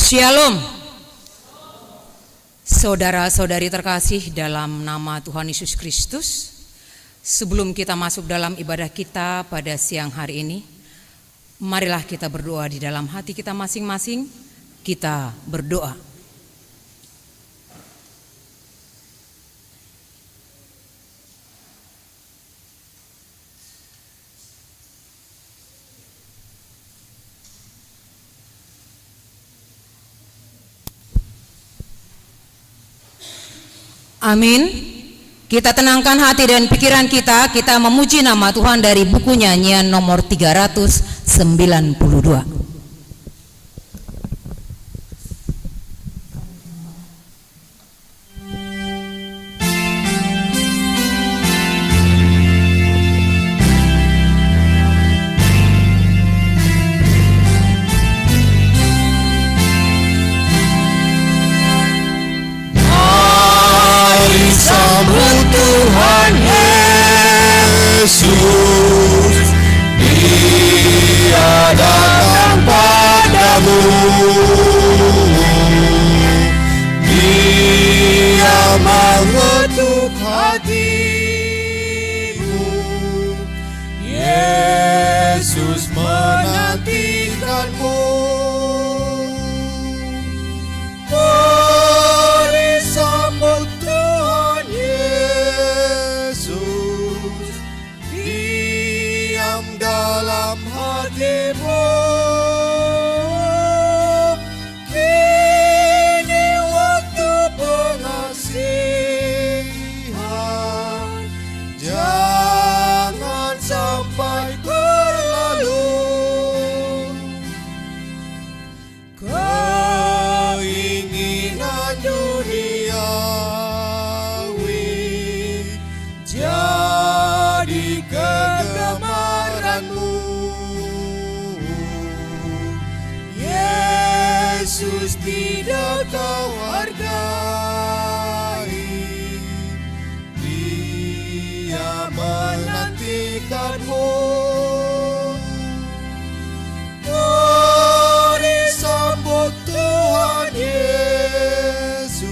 Shalom. Saudara-saudari terkasih dalam nama Tuhan Yesus Kristus, sebelum kita masuk dalam ibadah kita pada siang hari ini, marilah kita berdoa di dalam hati kita masing-masing. Kita berdoa. Amin. Kita tenangkan hati dan pikiran kita memuji nama Tuhan dari buku nyanyian nomor 392. Sambut Tuhan Yesus, Dia datang padamu, Dia mengetuk hatimu. Yesus menantikanmu. Mari sambut Tuhan Yesus, diam dalam hatimu. Kini waktu pengasihan, jangan sampai berlalu. Keinginan duniawi jadi kegemaranmu. Yesus tidak kau hargai, Dia menantikanmu. Mari sambut Tuhan Yesus,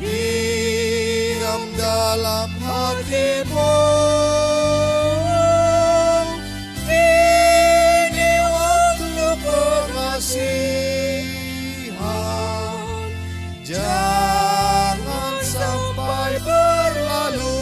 diam dalam hatimu. Kini waktu pengasihan, jangan sampai berlalu.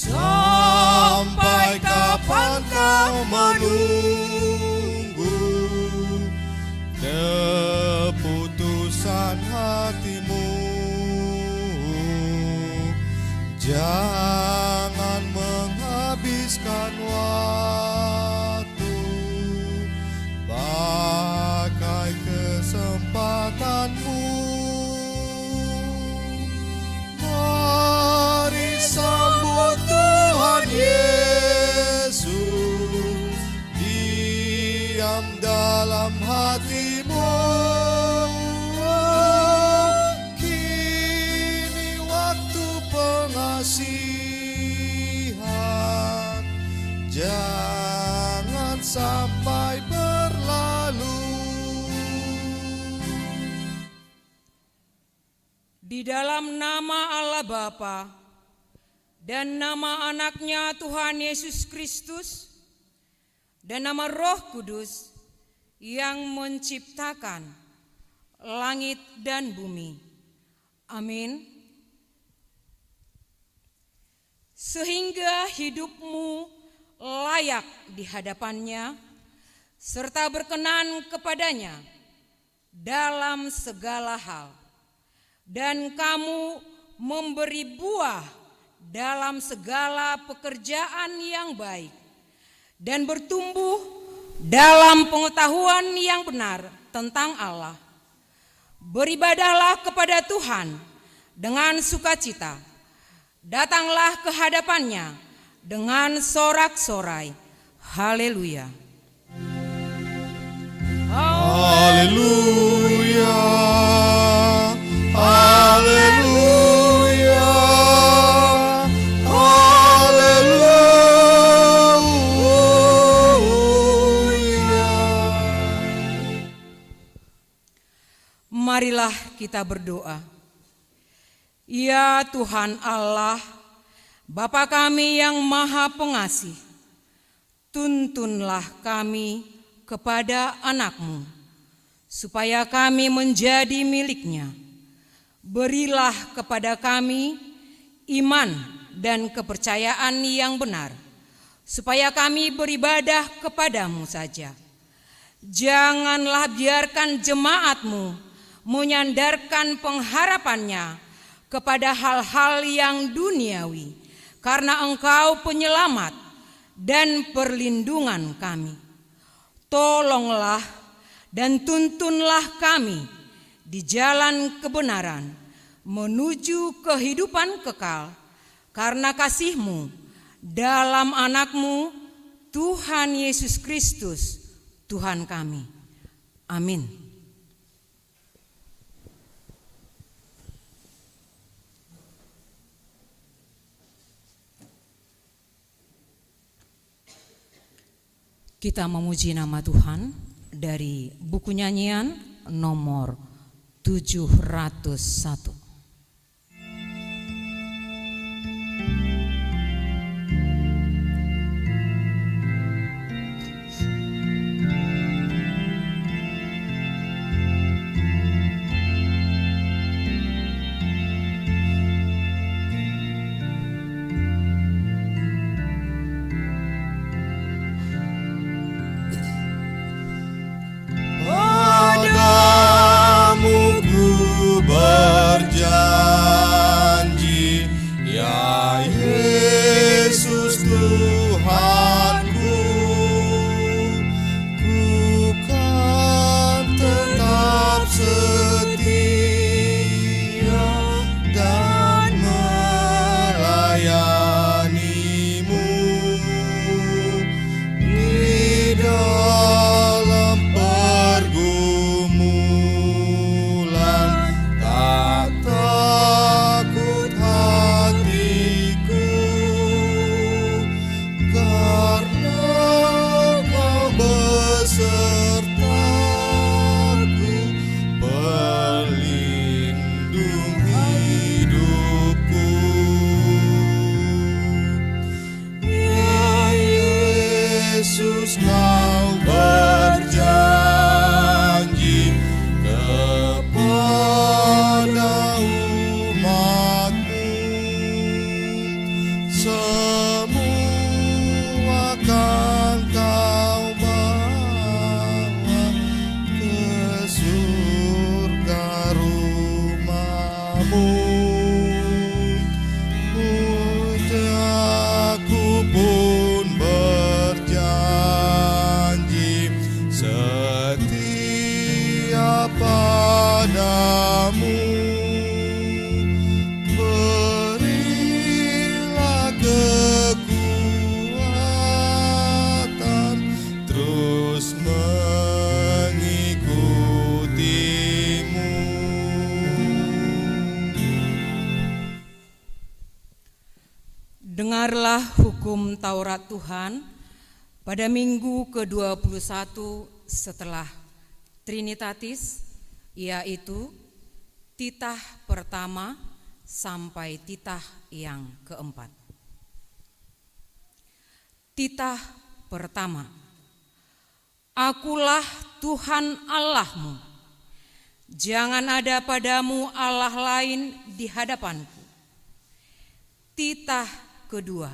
Sampai kapan kau menunggu keputusan hatimu? Jangan menghabiskan waktu, pakai kesempatanmu. Mari sambut Tuhan Yesus, diam dalam hatimu. Kini waktu pengasihan, jangan sampai berlalu. Di dalam nama Allah Bapa dan nama anaknya Tuhan Yesus Kristus dan nama Roh Kudus yang menciptakan langit dan bumi. Amin. sehingga hidupmu layak di hadapannya, serta berkenan kepadanya dalam segala hal, dan kamu memberi buah dalam segala pekerjaan yang baik, dan bertumbuh dalam pengetahuan yang benar tentang Allah. Beribadahlah kepada Tuhan dengan sukacita, datanglah ke hadapannya dengan sorak-sorai. Haleluya. Haleluya, haleluya, haleluya. Marilah kita berdoa. Ya Tuhan Allah, Bapa kami yang Maha Pengasih, tuntunlah kami kepada anak-Mu, supaya kami menjadi milik-Nya. Berilah kepada kami iman dan kepercayaan yang benar, supaya kami beribadah kepada-Mu saja. Janganlah biarkan jemaat-Mu menyandarkan pengharapannya kepada hal-hal yang duniawi, karena Engkau penyelamat dan perlindungan kami. Tolonglah dan tuntunlah kami di jalan kebenaran menuju kehidupan kekal, karena kasih-Mu dalam anak-Mu Tuhan Yesus Kristus Tuhan kami. Amin. Kita memuji nama Tuhan dari buku nyanyian nomor 701. Berjanji, ya Yesus Tuhanku, ku kan tetap setia dan melayani-Mu di dalam pergumulan. Tak takut hatiku, karena Kau besertaku, pelindung hidupku. Ya Yesus, Kau berjanji kepada umat-Mu, semua akan Kau bawa ke surga rumah-Mu. Pujaku pun berjanji setia padamu. Berilah kekuatan terus mengikutimu. Dengarlah hukum Taurat Tuhan pada minggu ke-21 setelah Trinitatis, yaitu titah pertama sampai titah yang keempat. Titah pertama. Akulah Tuhan Allahmu. Jangan ada padamu Allah lain di hadapanku. Titah kedua,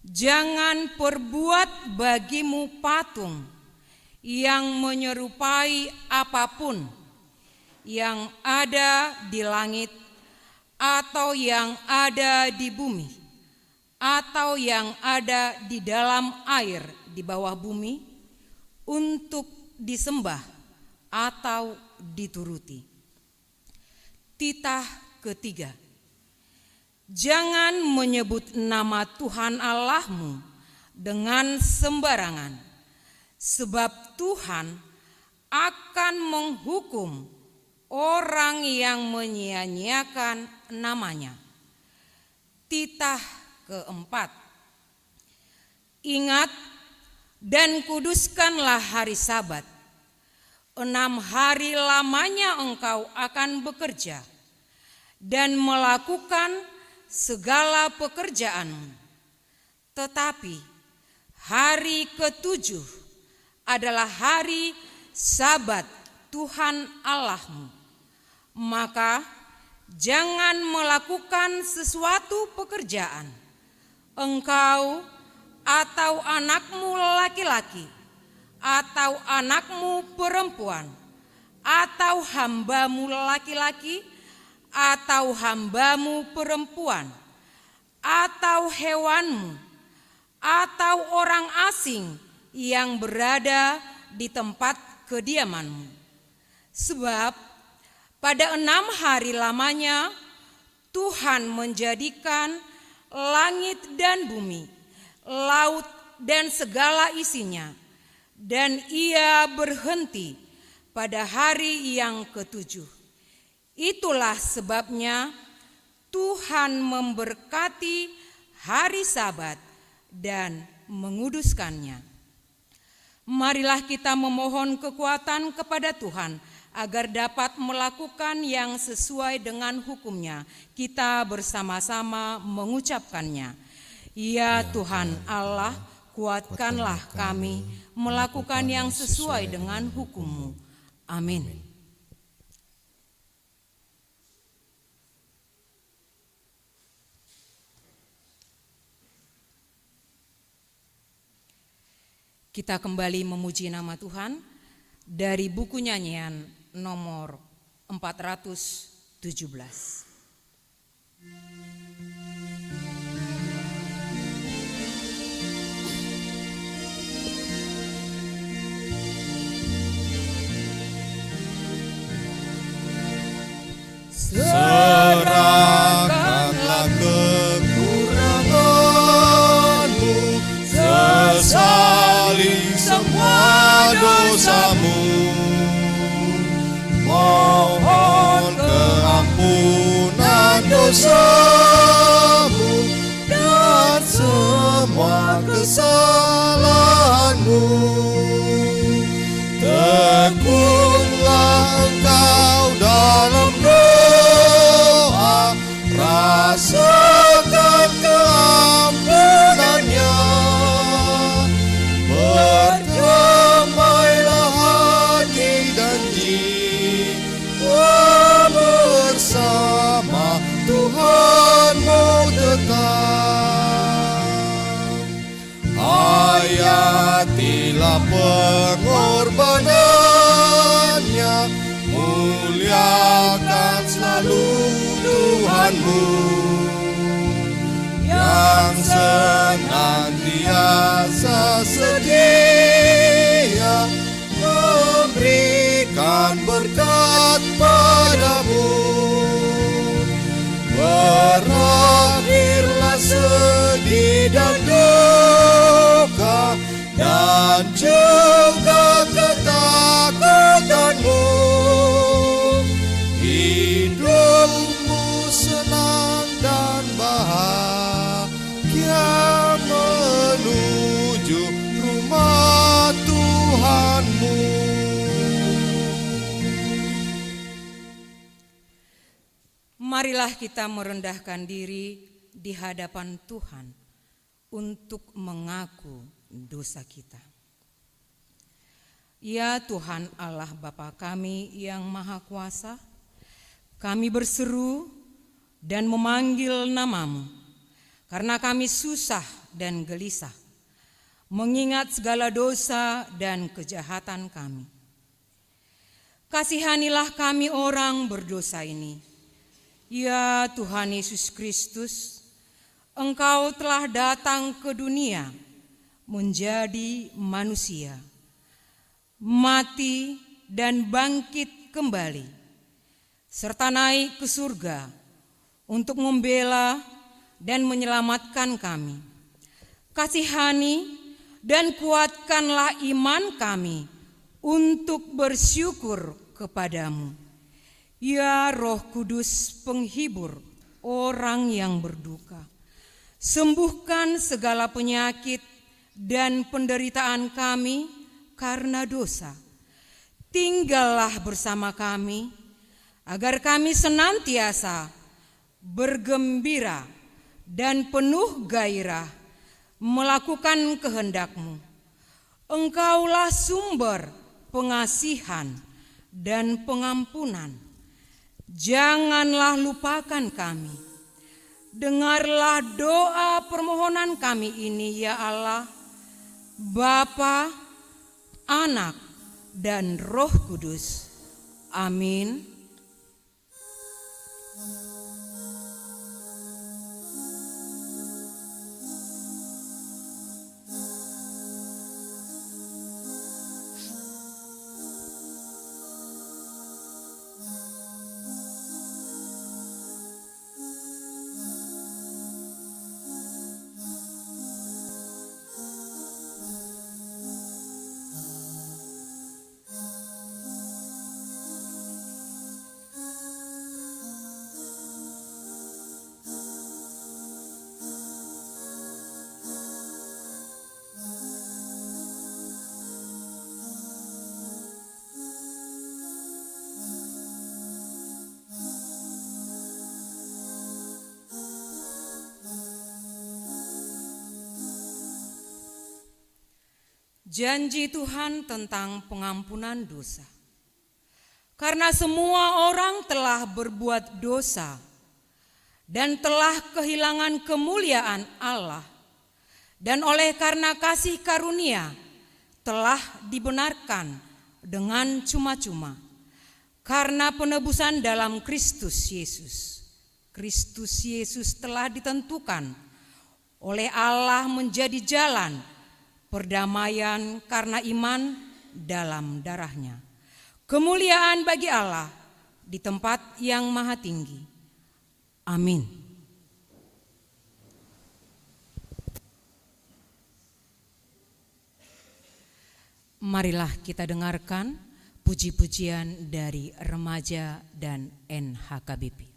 jangan perbuat bagimu patung yang menyerupai apapun yang ada di langit atau yang ada di bumi atau yang ada di dalam air di bawah bumi untuk disembah atau dituruti. Titah ketiga, jangan menyebut nama Tuhan Allahmu dengan sembarangan, sebab Tuhan akan menghukum orang yang menyia-nyiakan namanya. Titah keempat, ingat dan kuduskanlah hari Sabat. 6 hari lamanya engkau akan bekerja dan melakukan segala pekerjaanmu. Tetapi hari ke-7 adalah hari Sabat Tuhan Allahmu. Maka jangan melakukan sesuatu pekerjaan, engkau atau anakmu laki-laki, atau anakmu perempuan, atau hambamu laki-laki, atau hambamu perempuan, atau hewanmu, atau orang asing yang berada di tempat kediamanmu. Sebab pada 6 hari lamanya Tuhan menjadikan langit dan bumi, laut dan segala isinya, dan Ia berhenti pada hari yang ke-7. Itulah sebabnya Tuhan memberkati hari Sabat dan menguduskannya. Marilah kita memohon kekuatan kepada Tuhan agar dapat melakukan yang sesuai dengan hukum-Nya. Kita bersama-sama mengucapkannya. Ya Tuhan Allah, kuatkanlah kami melakukan yang sesuai dengan hukum-Mu. Amin. Kita kembali memuji nama Tuhan dari buku nyanyian nomor 417. Serahkanlah kekuranganmu, sesali semua dosamu. Mohon keampunan dosamu dan semua kesalahanmu. Tekunlah engkau dalam doa, rasakan keampunannya. Berdamailah hati dan jiwa bersama Tuhanmu tetap. Hayatilah pengorbanannya, muliakan selalu Tuhanmu yang senantiasa setia memberikan berkat padamu. Berakhirlah sedih dan duka dan juga ketakutanmu. Hidupmu senang dan bahagia menuju rumah Tuhanmu. Marilah kita merendahkan diri di hadapan Tuhan untuk mengaku dosa kita. Ya Tuhan Allah Bapa kami yang Maha Kuasa, kami berseru dan memanggil nama-Mu karena kami susah dan gelisah, mengingat segala dosa dan kejahatan kami. Kasihanilah kami orang berdosa ini. Ya Tuhan Yesus Kristus, Engkau telah datang ke dunia menjadi manusia, mati dan bangkit kembali, serta naik ke surga untuk membela dan menyelamatkan kami. Kasihani dan kuatkanlah iman kami untuk bersyukur kepadamu. Ya Roh Kudus, penghibur orang yang berduka, sembuhkan segala penyakit dan penderitaan kami karena dosa. Tinggallah bersama kami, agar kami senantiasa bergembira dan penuh gairah melakukan kehendak-Mu. Engkaulah sumber pengasihan dan pengampunan. Janganlah lupakan kami. Dengarlah doa permohonan kami ini, ya Allah, Bapa, Anak, dan Roh Kudus. Amin. Janji Tuhan tentang pengampunan dosa. Karena semua orang telah berbuat dosa dan telah kehilangan kemuliaan Allah, dan oleh karena kasih karunia telah dibenarkan dengan cuma-cuma karena penebusan dalam Kristus Yesus. Kristus Yesus telah ditentukan oleh Allah menjadi jalan perdamaian karena iman dalam darah-Nya. Kemuliaan bagi Allah di tempat yang maha tinggi. Amin. Marilah kita dengarkan puji-pujian dari remaja dan NHKBP.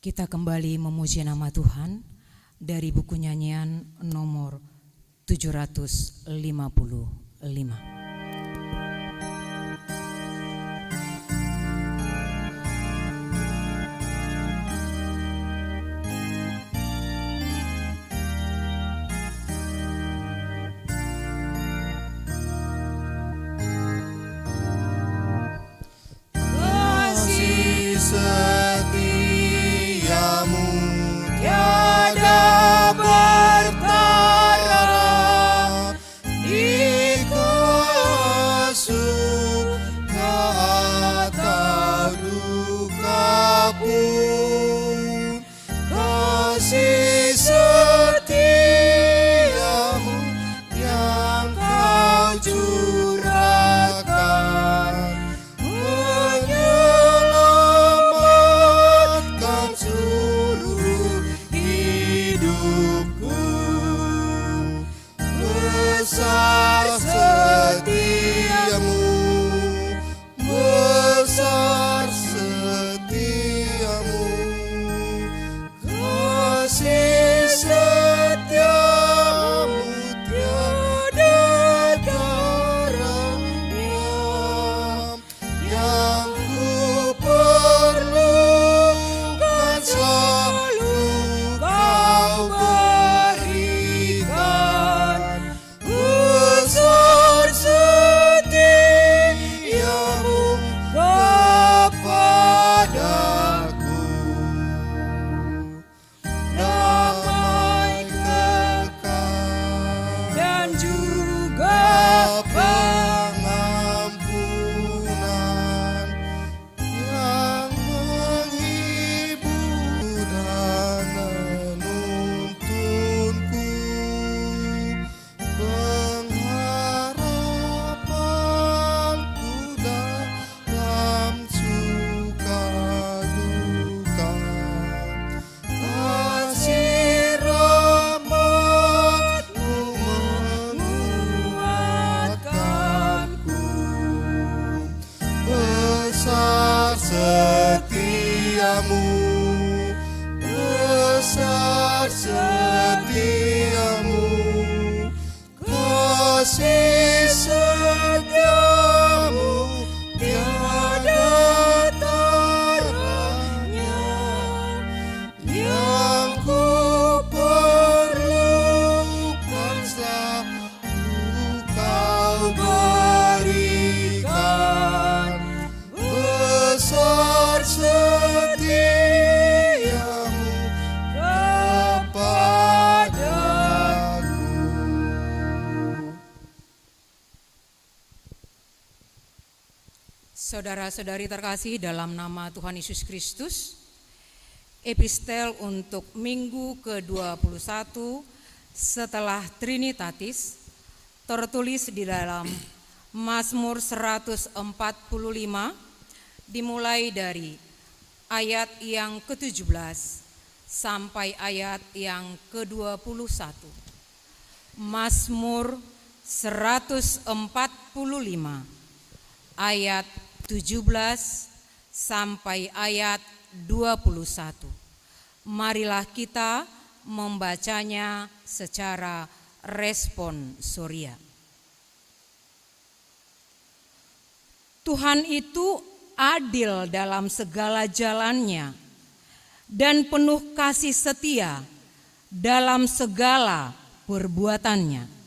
Kita kembali memuji nama Tuhan dari buku nyanyian nomor 755. Kasih setiamu tiada bertara, di kesuka atau duka pun. Kasih setiamu yang kau curahkan menyelamatkan seluruh hidupku. Besar setiamu, besar setiamu, kasih setiamu tiada taranya, yang ku perlukan selalu kau berikan. Besar setiamu kepadaku, damai kekal Dan juga pengampunan yang menghibur dan menuntunku, pengharapanku dalam suka duka. Kasih rahmat-Mu menguatkanku. Besar setiamu, besar setiamu, kasih setiamu tiada taranya, yang ku perlukan selalu kau berikan. Besar setiamu kepadaku. Saudara-saudari terkasih dalam nama Tuhan Yesus Kristus, epistel untuk minggu ke-21 setelah Trinitatis tertulis di dalam Mazmur 145 dimulai dari ayat yang ke-17 sampai ayat yang ke-21. Mazmur 145 ayat 17 sampai ayat 21. Marilah kita membacanya secara responsoria. Tuhan itu adil dalam segala jalannya dan penuh kasih setia dalam segala perbuatannya.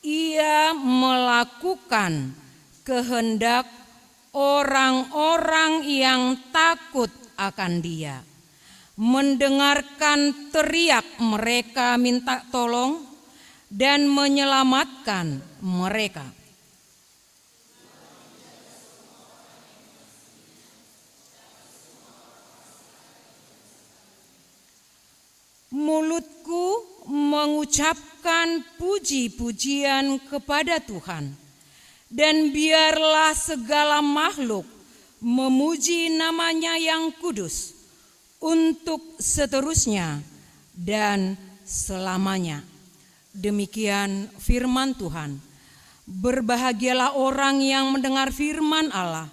Ia melakukan kehendak orang-orang yang takut akan Dia, mendengarkan teriak mereka minta tolong dan menyelamatkan mereka. Mulutku mengucapkan puji-pujian kepada Tuhan, dan biarlah segala makhluk memuji namanya yang kudus untuk seterusnya dan selamanya. Demikian firman Tuhan. Berbahagialah orang yang mendengar firman Allah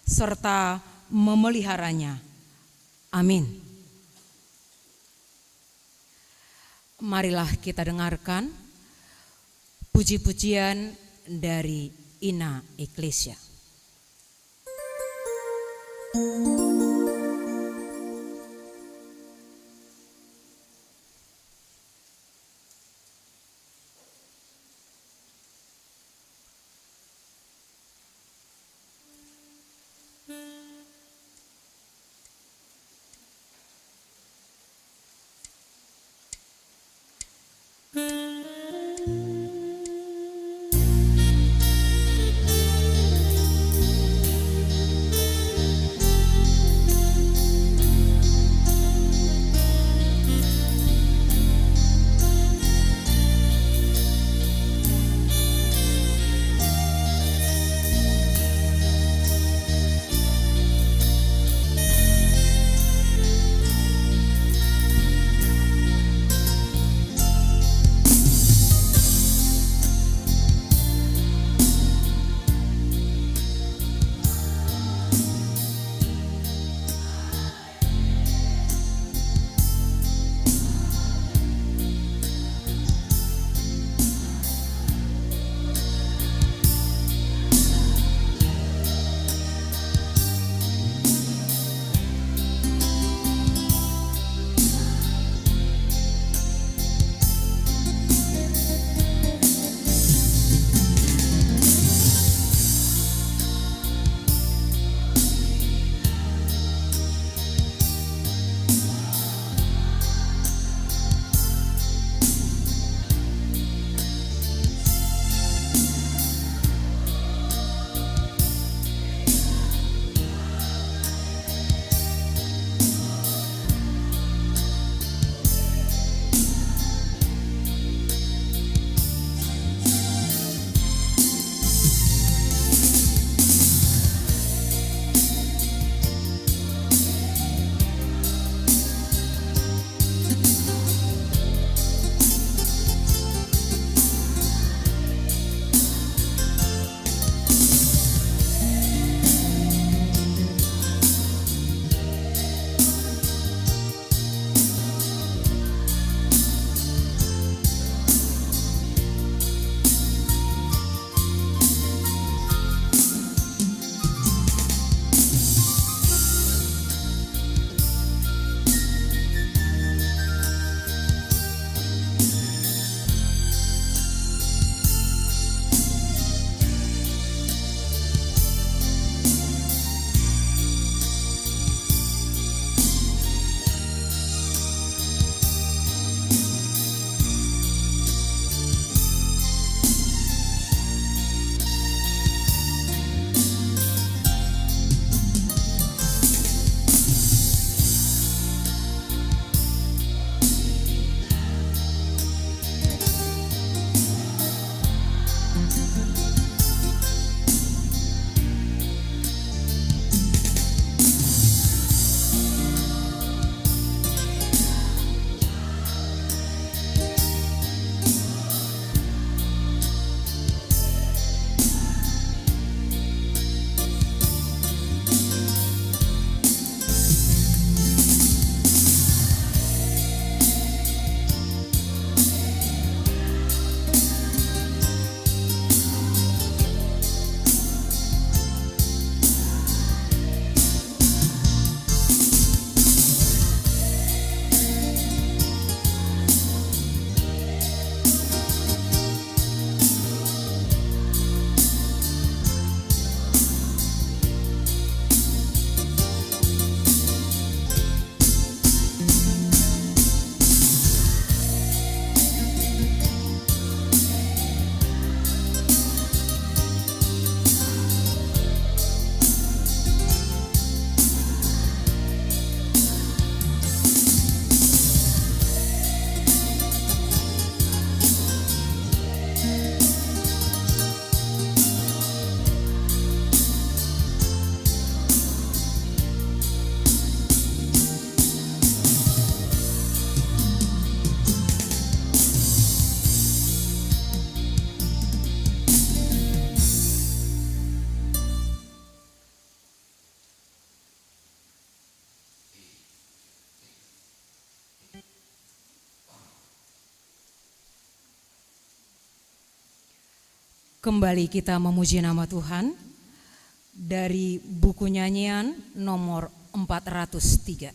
serta memeliharanya. Amin. Marilah kita dengarkan puji-pujian dari Ina Eklesia. Kembali kita memuji nama Tuhan dari buku nyanyian nomor 403.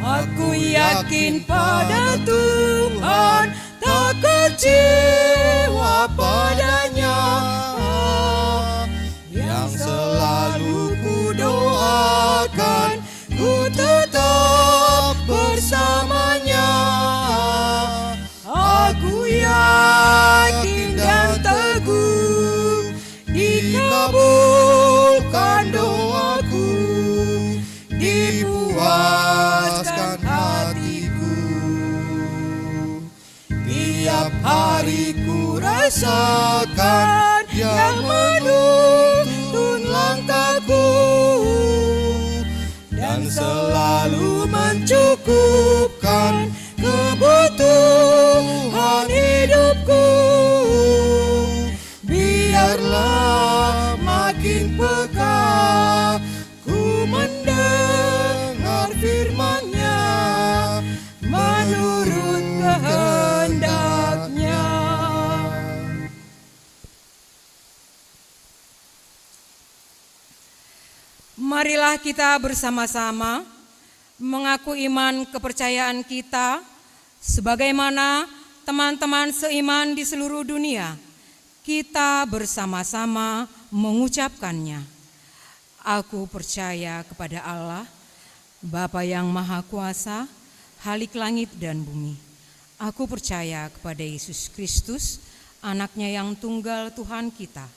Aku yakin pada Tuhan, tak kecewa padanya, yang selalu ku doakan, ku tetap bersamanya. Aku yakin dan teguh, dikabulkan doaku, dipuaskan hatiku. Tiap hari ku rasakan yang menuntun langkahku, dan selalu mencukupkan kebutuhan hidupku. Biarlah makin peka ku mendengar firman-Nya, menurut kehendak-Nya. Marilah kita bersama-sama mengaku iman kepercayaan kita sebagaimana teman-teman seiman di seluruh dunia. Kita bersama-sama mengucapkannya. Aku percaya kepada Allah, Bapa yang Maha Kuasa, Khalik langit dan bumi. Aku percaya kepada Yesus Kristus, Anak-Nya yang tunggal Tuhan kita,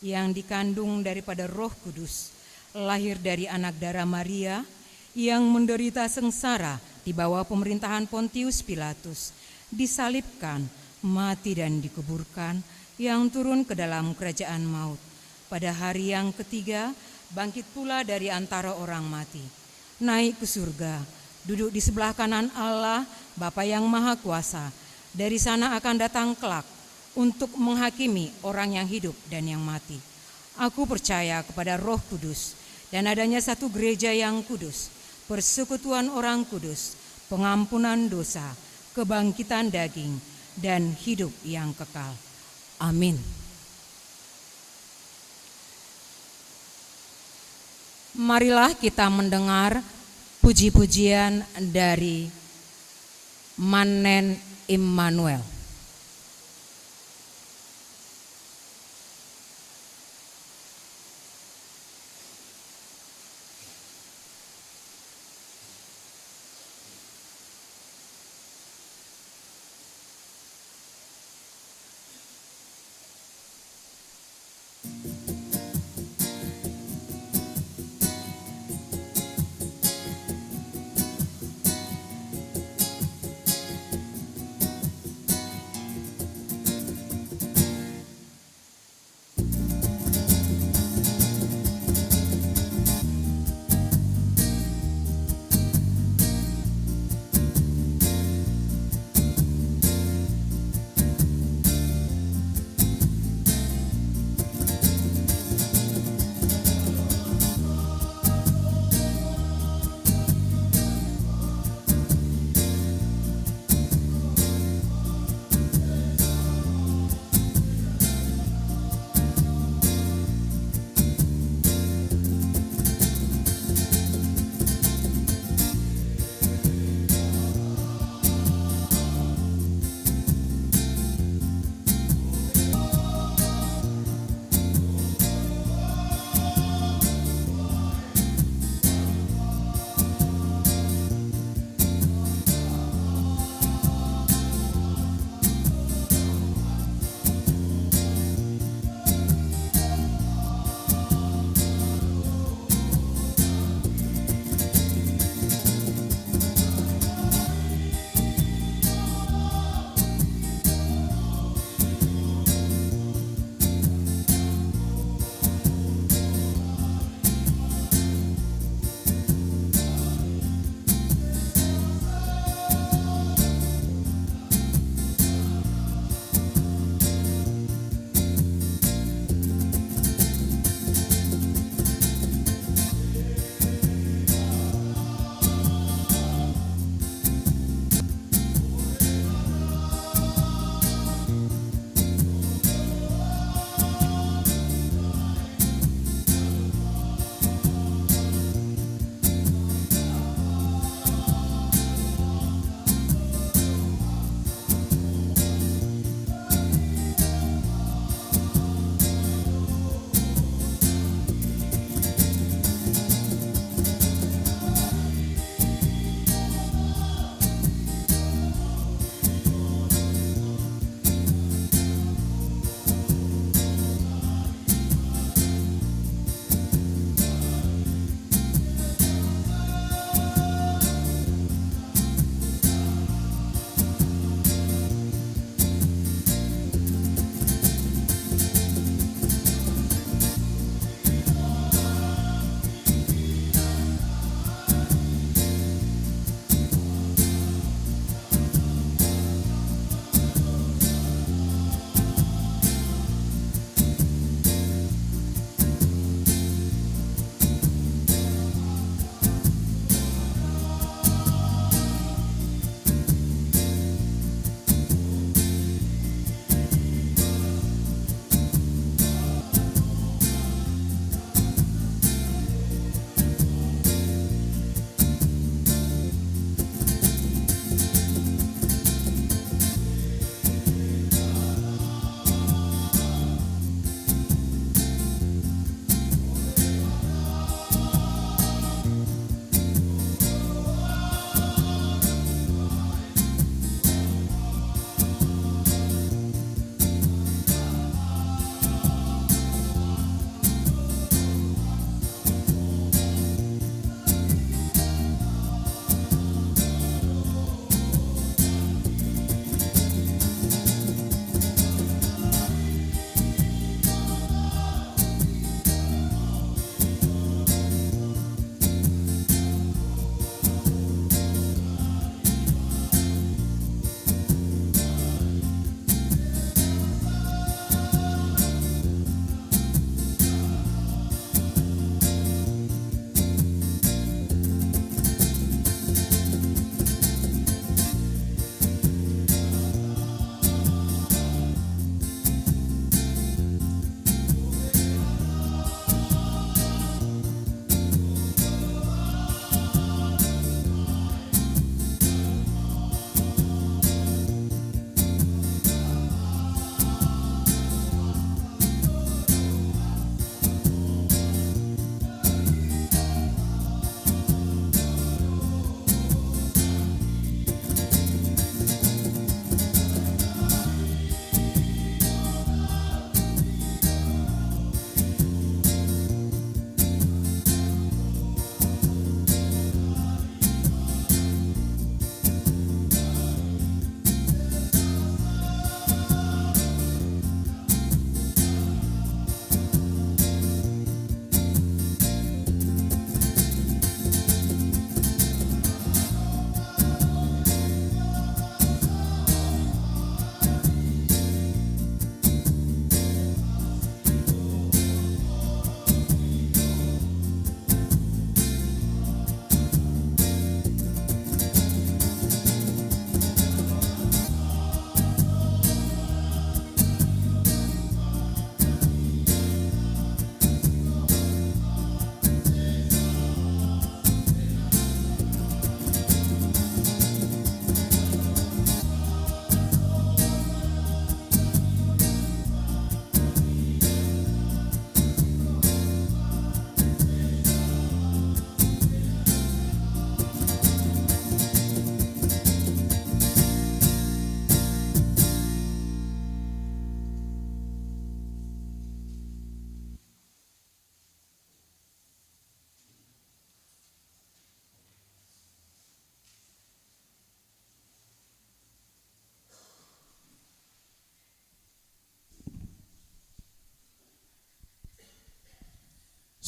yang dikandung daripada Roh Kudus, lahir dari anak darah Maria, yang menderita sengsara di bawah pemerintahan Pontius Pilatus, disalibkan, mati dan dikuburkan, yang turun ke dalam kerajaan maut. Pada hari yang ketiga, bangkit pula dari antara orang mati, naik ke surga, duduk di sebelah kanan Allah, Bapa yang Maha Kuasa. Dari sana akan datang kelak untuk menghakimi orang yang hidup dan yang mati. Aku percaya kepada Roh Kudus dan adanya satu gereja yang kudus, persekutuan orang kudus, pengampunan dosa, kebangkitan daging, dan hidup yang kekal. Amin. Marilah kita mendengar puji-pujian dari Manen Immanuel.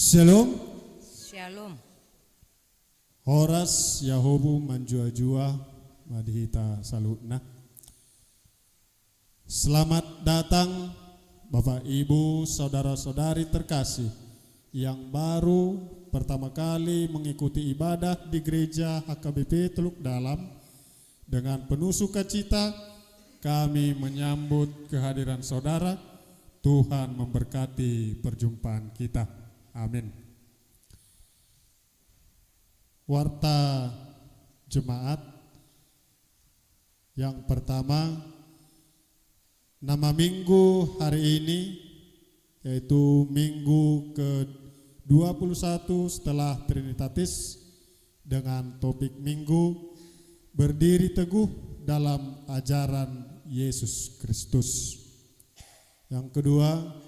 Shalom. Shalom. Horas Yahobu manjua-jua madhita salutna. Selamat datang Bapak Ibu saudara-saudari terkasih yang baru pertama kali mengikuti ibadah di gereja HKBP Teluk Dalam. Dengan penuh sukacita kami menyambut kehadiran saudara. Tuhan memberkati perjumpaan kita. Amin. Warta jemaat yang pertama, nama minggu hari ini yaitu minggu ke-21 setelah Trinitatis dengan topik minggu berdiri teguh dalam ajaran Yesus Kristus. Yang kedua,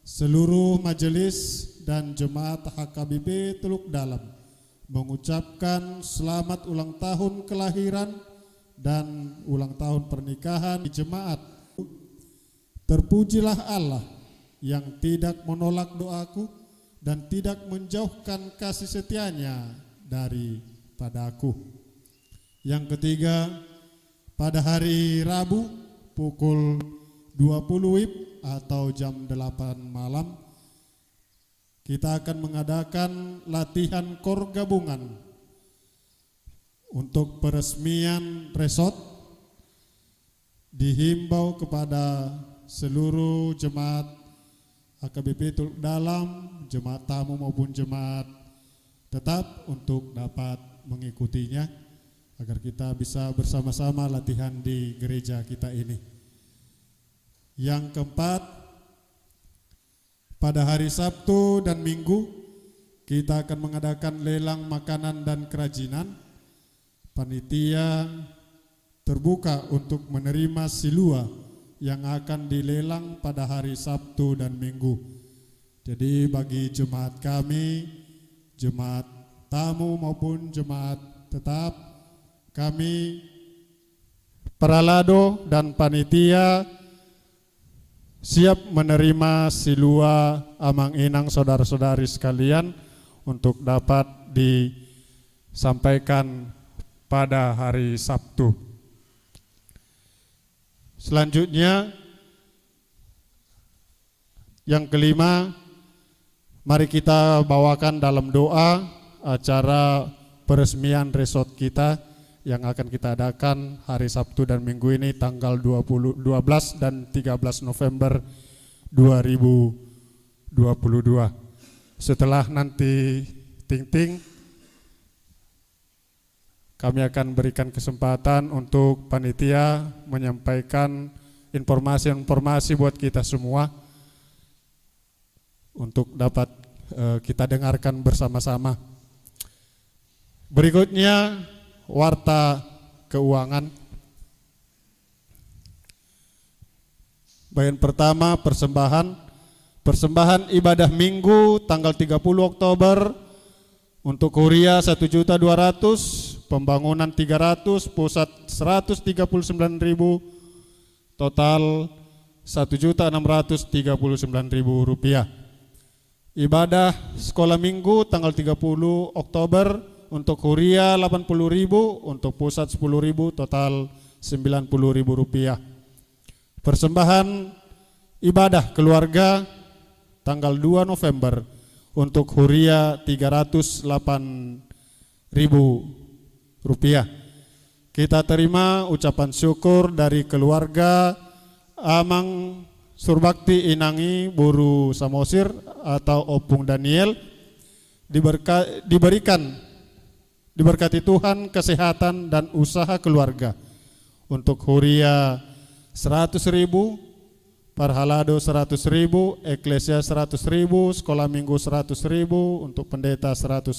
seluruh majelis dan jemaat HKBP Teluk Dalam mengucapkan selamat ulang tahun kelahiran dan ulang tahun pernikahan di jemaat. Terpujilah Allah yang tidak menolak doaku dan tidak menjauhkan kasih setianya daripadaku. Yang ketiga, pada hari Rabu pukul 20 WIB atau jam 8 malam kita akan mengadakan latihan kor gabungan untuk peresmian resort. Dihimbau kepada seluruh jemaat HKBP Teluk Dalam, jemaat tamu maupun jemaat tetap untuk dapat mengikutinya agar kita bisa bersama-sama latihan di gereja kita ini. Yang keempat, pada hari Sabtu dan Minggu kita akan mengadakan lelang makanan dan kerajinan. Panitia terbuka untuk menerima silua yang akan dilelang pada hari Sabtu dan Minggu. Jadi bagi jemaat kami, jemaat tamu maupun jemaat tetap, kami Peralado dan panitia siap menerima silua amang inang saudara-saudari sekalian untuk dapat disampaikan pada hari Sabtu. Selanjutnya, yang kelima, mari kita bawakan dalam doa acara peresmian resort kita yang akan kita adakan hari Sabtu dan Minggu ini tanggal 12 dan 13 November 2022. Setelah nanti ting-ting, kami akan berikan kesempatan untuk panitia menyampaikan informasi-informasi buat kita semua untuk dapat kita dengarkan bersama-sama. Berikutnya warta keuangan. Bagian pertama persembahan ibadah minggu tanggal 30 Oktober untuk kuria 1.200.000, pembangunan 300, pusat 139.000, total 1.639.000 rupiah. Ibadah sekolah minggu tanggal 30 Oktober untuk kuria 80.000, untuk pusat 10.000, total 90.000 rupiah. Persembahan ibadah keluarga tanggal 2 November untuk kuria 308.000 rupiah. Kita terima ucapan syukur dari keluarga Amang Surbakti Inangi Buru Samosir atau Opung Daniel, diberkati Tuhan kesehatan dan usaha keluarga. Untuk huria 100.000, Parhalado 100.000, Eklesia 100.000, sekolah minggu 100.000, untuk pendeta 100.000,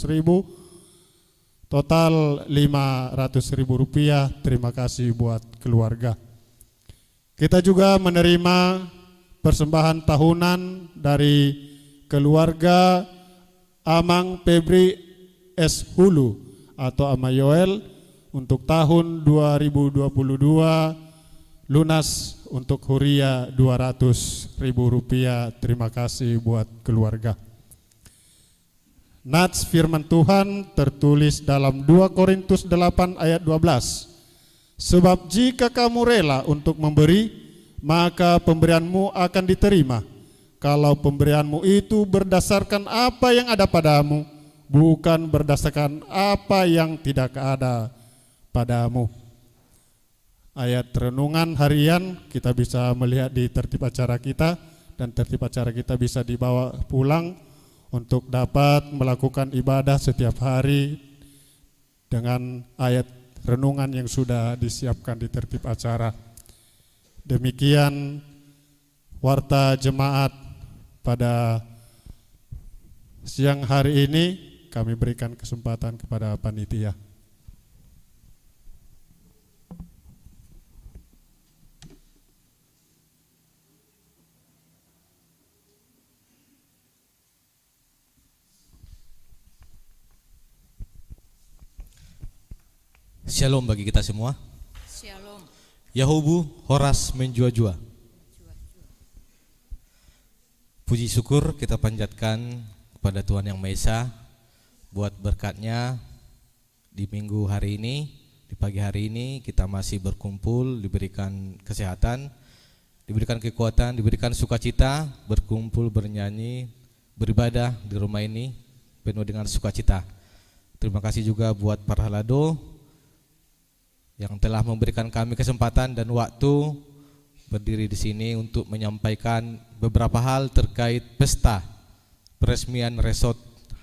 total 500.000 rupiah. Terima kasih buat keluarga. Kita juga menerima persembahan tahunan dari keluarga Amang Febri S. Hulu atau Amayoel untuk tahun 2022 lunas untuk huria 200.000 rupiah. Terima kasih buat keluarga. Nats firman Tuhan tertulis dalam 2 Korintus 8 ayat 12. Sebab jika kamu rela untuk memberi, maka pemberianmu akan diterima. Kalau pemberianmu itu berdasarkan apa yang ada padamu, bukan berdasarkan apa yang tidak ada padamu. Ayat renungan harian kita bisa melihat di tertib acara kita, dan tertib acara kita bisa dibawa pulang untuk dapat melakukan ibadah setiap hari dengan ayat renungan yang sudah disiapkan di tertib acara. Demikian warta jemaat pada siang hari ini. Kami berikan kesempatan kepada panitia. Shalom bagi kita semua. Shalom. Yahubu horas menjua-jua. Puji syukur kita panjatkan kepada Tuhan Yang Maha Esa buat berkatnya di minggu hari ini, di pagi hari ini kita masih berkumpul, diberikan kesehatan, diberikan kekuatan, diberikan sukacita, berkumpul, bernyanyi, beribadah di rumah ini penuh dengan sukacita. Terima kasih juga buat para halado yang telah memberikan kami kesempatan dan waktu berdiri di sini untuk menyampaikan beberapa hal terkait pesta peresmian resort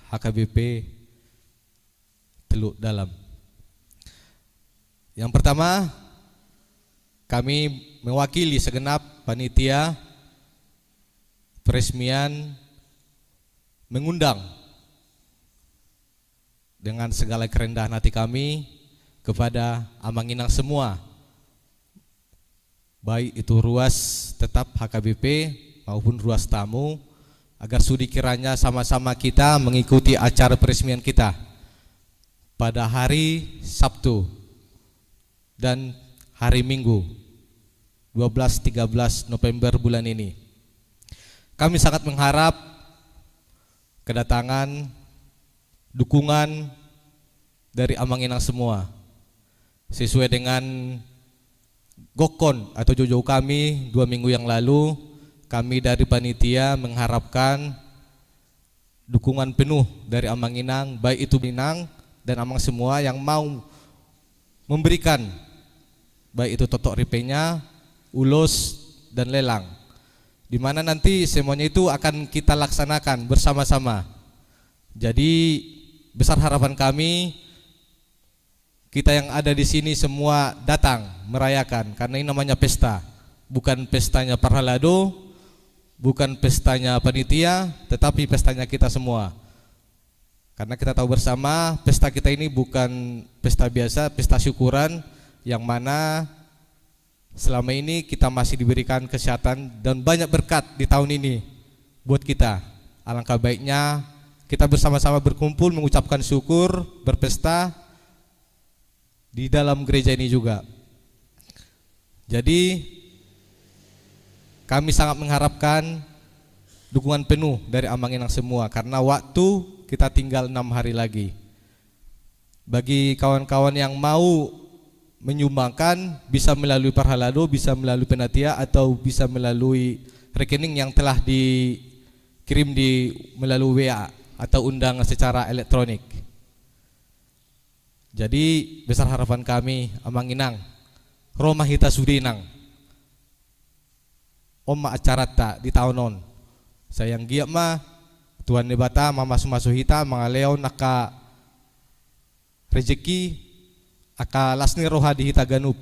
HKBP Teluk Dalam. Yang pertama, kami mewakili segenap panitia peresmian mengundang dengan segala kerendahan hati kami kepada Amanginang semua, baik itu ruas tetap HKBP maupun ruas tamu, agar sudi kiranya sama-sama kita mengikuti acara peresmian kita pada hari Sabtu dan hari Minggu 12-13 November bulan ini. Kami sangat mengharap kedatangan dukungan dari Amanginang semua, sesuai dengan gokon atau jojo kami 2 minggu yang lalu. Kami dari panitia mengharapkan dukungan penuh dari Amanginang, baik itu Minang dan Amang semua yang mau memberikan, baik itu totok ripenya, ulos dan lelang, di mana nanti semuanya itu akan kita laksanakan bersama-sama. Jadi besar harapan kami kita yang ada di sini semua datang merayakan, karena ini namanya pesta, bukan pestanya Parhalado, bukan pestanya panitia, tetapi pestanya kita semua. Karena kita tahu bersama pesta kita ini bukan pesta biasa, pesta syukuran yang mana selama ini kita masih diberikan kesehatan dan banyak berkat di tahun ini buat kita. Alangkah baiknya kita bersama-sama berkumpul mengucapkan syukur, berpesta di dalam gereja ini juga. Jadi kami sangat mengharapkan dukungan penuh dari Amanginang semua, karena waktu kita tinggal 6 hari lagi. Bagi kawan-kawan yang mau menyumbangkan, bisa melalui Parhalado, bisa melalui Penatia, atau bisa melalui rekening yang telah dikirim melalui WA atau undangan secara elektronik. Jadi besar harapan kami Amanginang, Roma Hita Sudinang, Oma acarata di tahunon. Sayang giat ma Tuhan nebata mama sumasu hita mga leon naka rezeki aka lasni roha di hita ganup.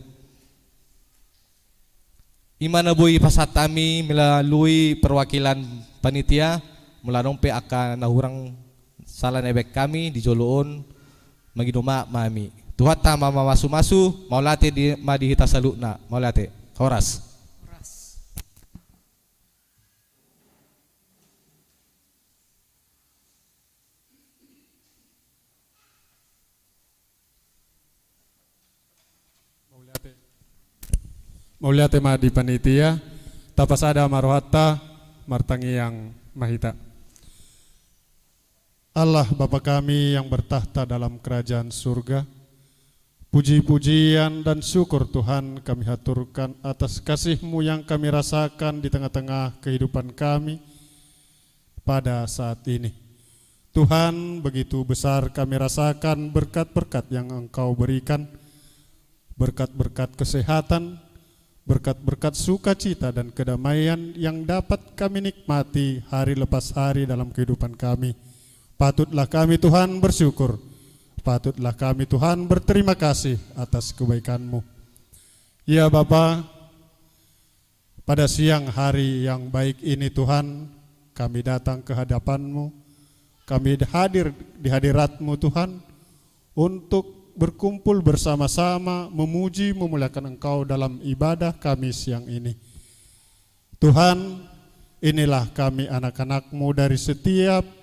Imana boy pasatami melalui perwakilan panitia melarompe aka nahurang salah nebek kami di Joloon magiduma mami. Tuhan ta mama masu mau late di madi hita salukna mau late horas. Mulia tema di panitia, tapasada marohata martangi yang mahita. Allah Bapa kami yang bertahta dalam kerajaan surga, puji-pujian dan syukur Tuhan kami haturkan atas kasih-Mu yang kami rasakan di tengah-tengah kehidupan kami pada saat ini. Tuhan, begitu besar kami rasakan berkat-berkat yang Engkau berikan, berkat-berkat kesehatan, berkat-berkat sukacita dan kedamaian yang dapat kami nikmati hari lepas hari dalam kehidupan kami. Patutlah kami Tuhan bersyukur, patutlah kami Tuhan berterima kasih atas kebaikan-Mu. Ya Bapa, pada siang hari yang baik ini Tuhan, kami datang ke hadapan-Mu, kami hadir di hadirat-Mu Tuhan, untuk berkumpul bersama-sama memuji memuliakan Engkau dalam ibadah kami siang ini. Tuhan, inilah kami anak-anak-Mu dari setiap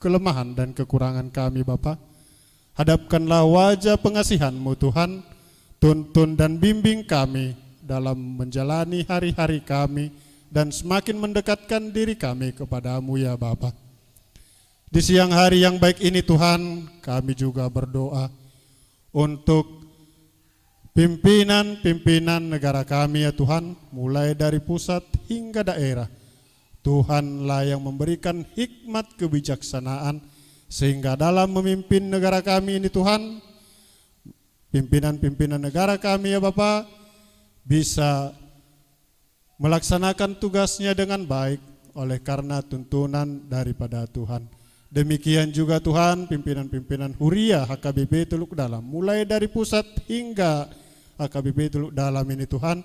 kelemahan dan kekurangan kami Bapa. Hadapkanlah wajah pengasihan-Mu Tuhan, tuntun dan bimbing kami dalam menjalani hari-hari kami dan semakin mendekatkan diri kami kepada-Mu ya Bapa. Di siang hari yang baik ini Tuhan, kami juga berdoa untuk pimpinan-pimpinan negara kami ya Tuhan, mulai dari pusat hingga daerah. Tuhanlah yang memberikan hikmat kebijaksanaan sehingga dalam memimpin negara kami ini Tuhan, pimpinan-pimpinan negara kami ya Bapa bisa melaksanakan tugasnya dengan baik oleh karena tuntunan daripada Tuhan. Demikian juga Tuhan, pimpinan-pimpinan Huria HKBP Teluk Dalam, mulai dari pusat hingga HKBP Teluk Dalam ini Tuhan,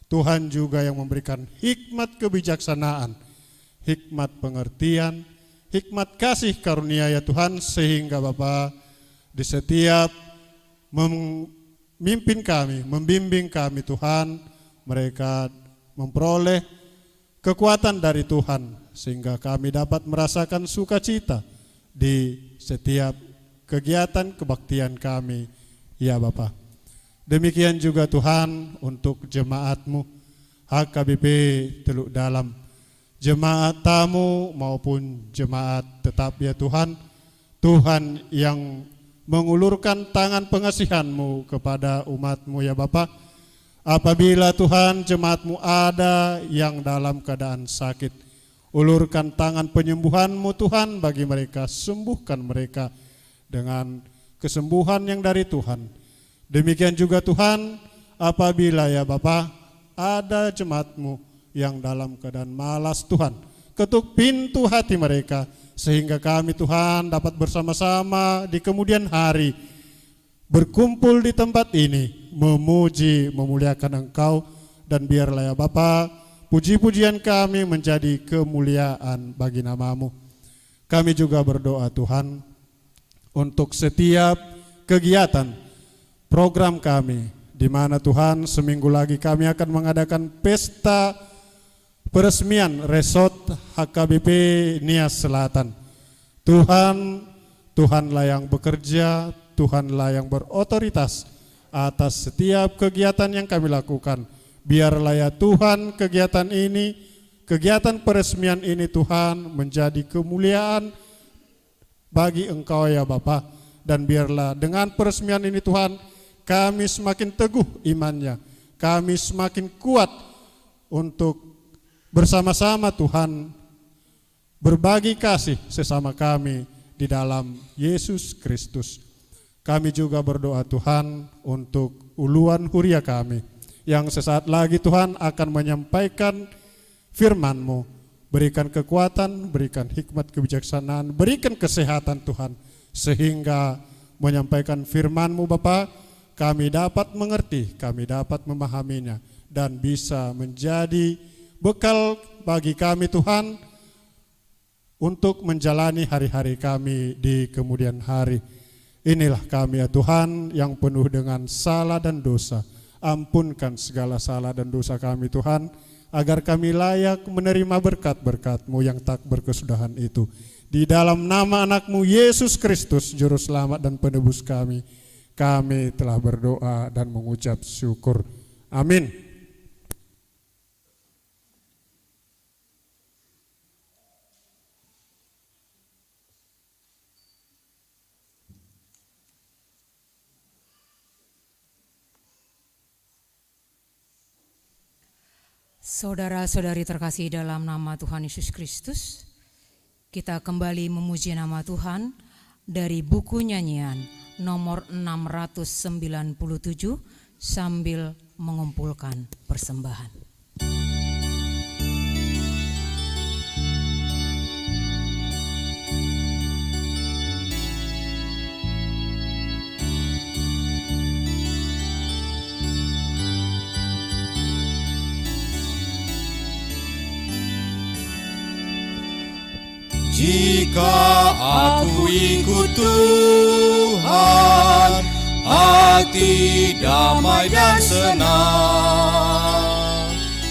Tuhan juga yang memberikan hikmat kebijaksanaan, hikmat pengertian, hikmat kasih karunia ya Tuhan, sehingga Bapa di setiap memimpin kami, membimbing kami Tuhan, mereka memperoleh kekuatan dari Tuhan, sehingga kami dapat merasakan sukacita di setiap kegiatan kebaktian kami ya Bapa. Demikian juga Tuhan untuk jemaat-Mu HKBP Teluk Dalam, jemaat tamu maupun jemaat tetap ya Tuhan, Tuhan yang mengulurkan tangan pengasihan-Mu kepada umat-Mu ya Bapa. Apabila Tuhan jemaat-Mu ada yang dalam keadaan sakit, ulurkan tangan penyembuhan-Mu Tuhan bagi mereka, sembuhkan mereka dengan kesembuhan yang dari Tuhan. Demikian juga Tuhan, apabila ya Bapa ada jemaat-Mu yang dalam keadaan malas Tuhan, ketuk pintu hati mereka sehingga kami Tuhan dapat bersama-sama di kemudian hari berkumpul di tempat ini memuji memuliakan Engkau, dan biarlah ya Bapa puji-pujian kami menjadi kemuliaan bagi nama-Mu. Kami juga berdoa Tuhan untuk setiap kegiatan program kami, di mana Tuhan seminggu lagi kami akan mengadakan pesta peresmian resort HKBP Nias Selatan. Tuhan, Tuhanlah yang bekerja, Tuhanlah yang berotoritas atas setiap kegiatan yang kami lakukan. Biarlah ya Tuhan kegiatan ini, kegiatan peresmian ini Tuhan menjadi kemuliaan bagi Engkau ya Bapa. Dan biarlah dengan peresmian ini Tuhan, kami semakin teguh imannya, kami semakin kuat untuk bersama-sama Tuhan berbagi kasih sesama kami di dalam Yesus Kristus. Kami juga berdoa Tuhan untuk uluan Huria kami yang sesaat lagi Tuhan akan menyampaikan firman-Mu. Berikan kekuatan, berikan hikmat kebijaksanaan, berikan kesehatan Tuhan, sehingga menyampaikan firman-Mu Bapa, kami dapat mengerti, kami dapat memahaminya, dan bisa menjadi bekal bagi kami Tuhan untuk menjalani hari-hari kami di kemudian hari. Inilah kami ya Tuhan yang penuh dengan salah dan dosa. Ampunkan segala salah dan dosa kami Tuhan, agar kami layak menerima berkat-berkat-Mu yang tak berkesudahan itu. Di dalam nama anak-Mu Yesus Kristus, Juru Selamat dan Penebus kami telah berdoa dan mengucap syukur. Amin. Saudara-saudari terkasih dalam nama Tuhan Yesus Kristus, kita kembali memuji nama Tuhan dari buku nyanyian nomor 697 sambil mengumpulkan persembahan. Jika aku ikut Tuhan, hati damai dan senang,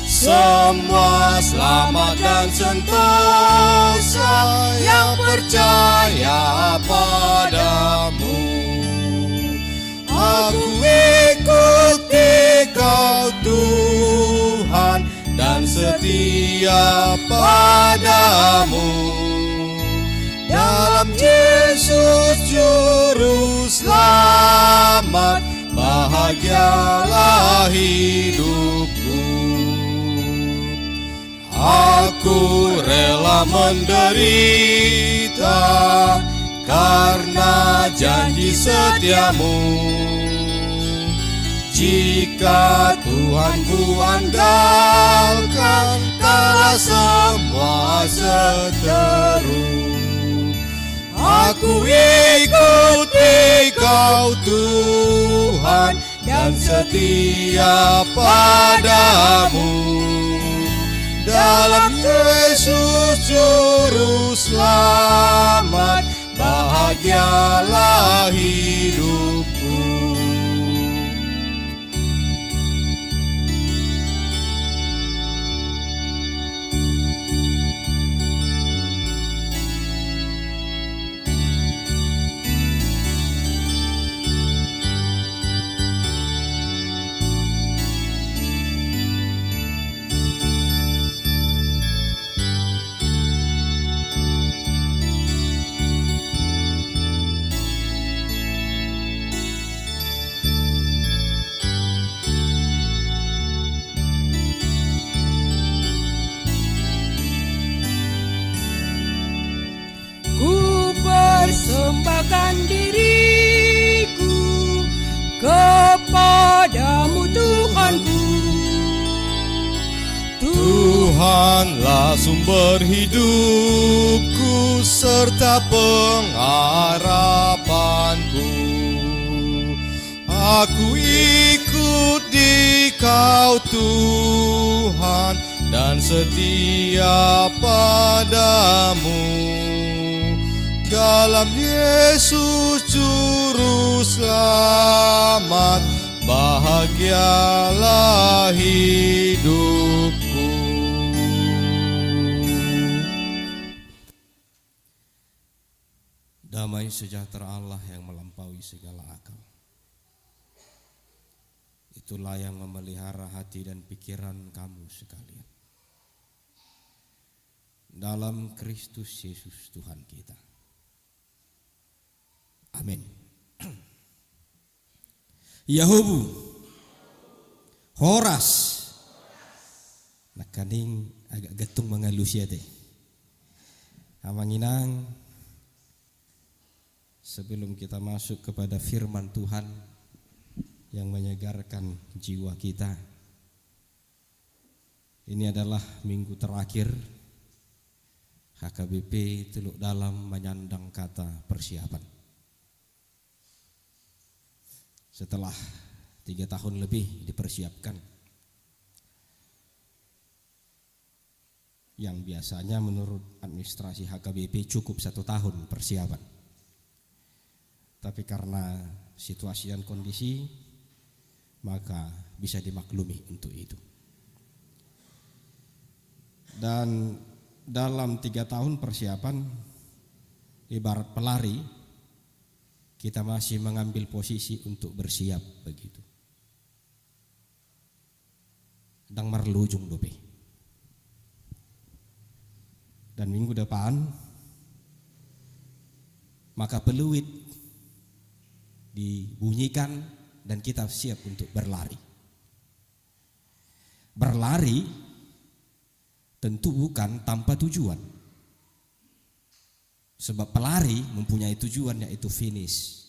semua selamat dan sentosa yang percaya padamu. Aku ikuti Kau Tuhan dan setia padamu. Dalam Yesus Juru Selamat, bahagialah hidupku. Aku rela menderita karena janji setiamu. Jika Tuhan ku andalkan, kala semua seteru. Aku ikuti Kau Tuhan dan setia padamu. Dalam Yesus Juru Selamat, bahagialah hidupku. Persembahkan diriku kepadamu Tuhanku. Tuhanlah sumber hidupku serta pengharapanku. Aku ikut di Kau Tuhan dan setia padamu. Dalam Yesus Juru Selamat, bahagialah hidupku. Damai sejahtera Allah yang melampaui segala akal, itulah yang memelihara hati dan pikiran kamu sekalian dalam Kristus Yesus Tuhan kita. Amin. Yahubu Horas nakaning agak getung mengalus ya teh. Amanginang, sebelum kita masuk kepada firman Tuhan yang menyegarkan jiwa kita, ini adalah minggu terakhir HKBP Teluk Dalam menyandang kata persiapan. Setelah 3 tahun lebih dipersiapkan, yang biasanya menurut administrasi HKBP cukup 1 tahun persiapan, tapi karena situasi dan kondisi maka bisa dimaklumi untuk itu. Dan dalam 3 tahun persiapan, ibarat pelari, kita masih mengambil posisi untuk bersiap begitu. Dang marlujung dope. Dan minggu depan maka peluit dibunyikan dan kita siap untuk berlari. Berlari tentu bukan tanpa tujuan. Sebab pelari mempunyai tujuan, yaitu finish.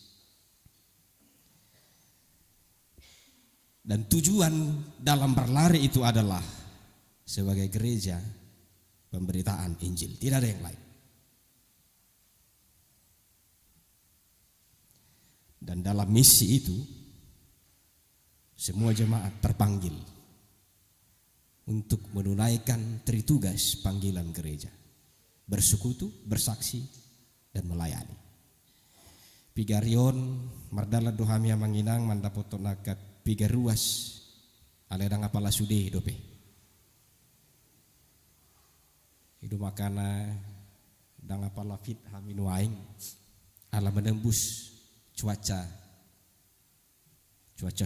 Dan tujuan dalam berlari itu adalah sebagai gereja pemberitaan Injil, tidak ada yang lain. Dan dalam misi itu semua jemaat terpanggil untuk menunaikan tritugas panggilan gereja: bersekutu, bersaksi, dan melayani. Pigarion mardala dohamia manginang mandapoto nakat pigaruas aledang apala sude dope. Hidup makana dang apala fit haminuaing ala menembus cuaca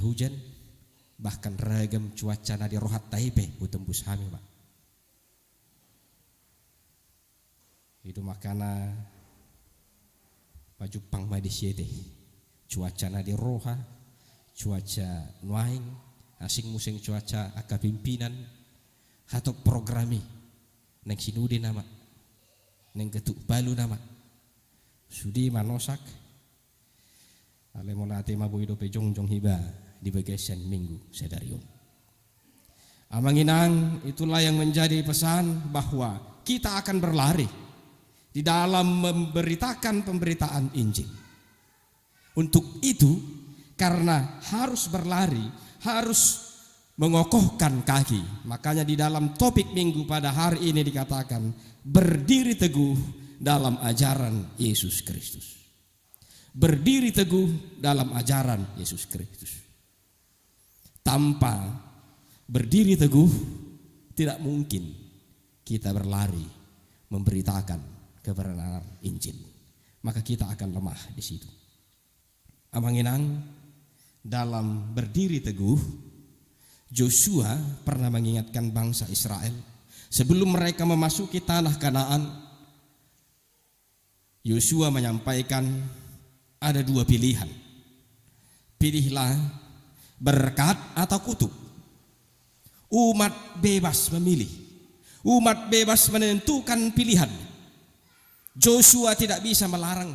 hujan, bahkan ragam cuaca nadi rohat taipe utembus hami Pak. Hidup makana baju pang madisiete cuaca nadi roha, cuaca nuaing, asing musing cuaca aka pimpinan atau programi neng sinudi nama neng ketuk balu nama sudi manosak ale monate mabu hidope jongjong hiba di bagasian minggu sedarion. Amanginang, itulah yang menjadi pesan bahwa kita akan berlari di dalam memberitakan pemberitaan Injil. Untuk itu, karena harus berlari, harus mengokohkan kaki, makanya di dalam topik minggu pada hari ini dikatakan berdiri teguh dalam ajaran Yesus Kristus. Berdiri teguh dalam ajaran Yesus Kristus. Tanpa berdiri teguh tidak mungkin kita berlari memberitakan kebenaran Injil. Maka kita akan lemah di situ. Amanginang, dalam berdiri teguh, Joshua pernah mengingatkan bangsa Israel sebelum mereka memasuki tanah Kanaan. Joshua menyampaikan ada dua pilihan. Pilihlah berkat atau kutuk. Umat bebas memilih. Umat bebas menentukan pilihan. Joshua tidak bisa melarang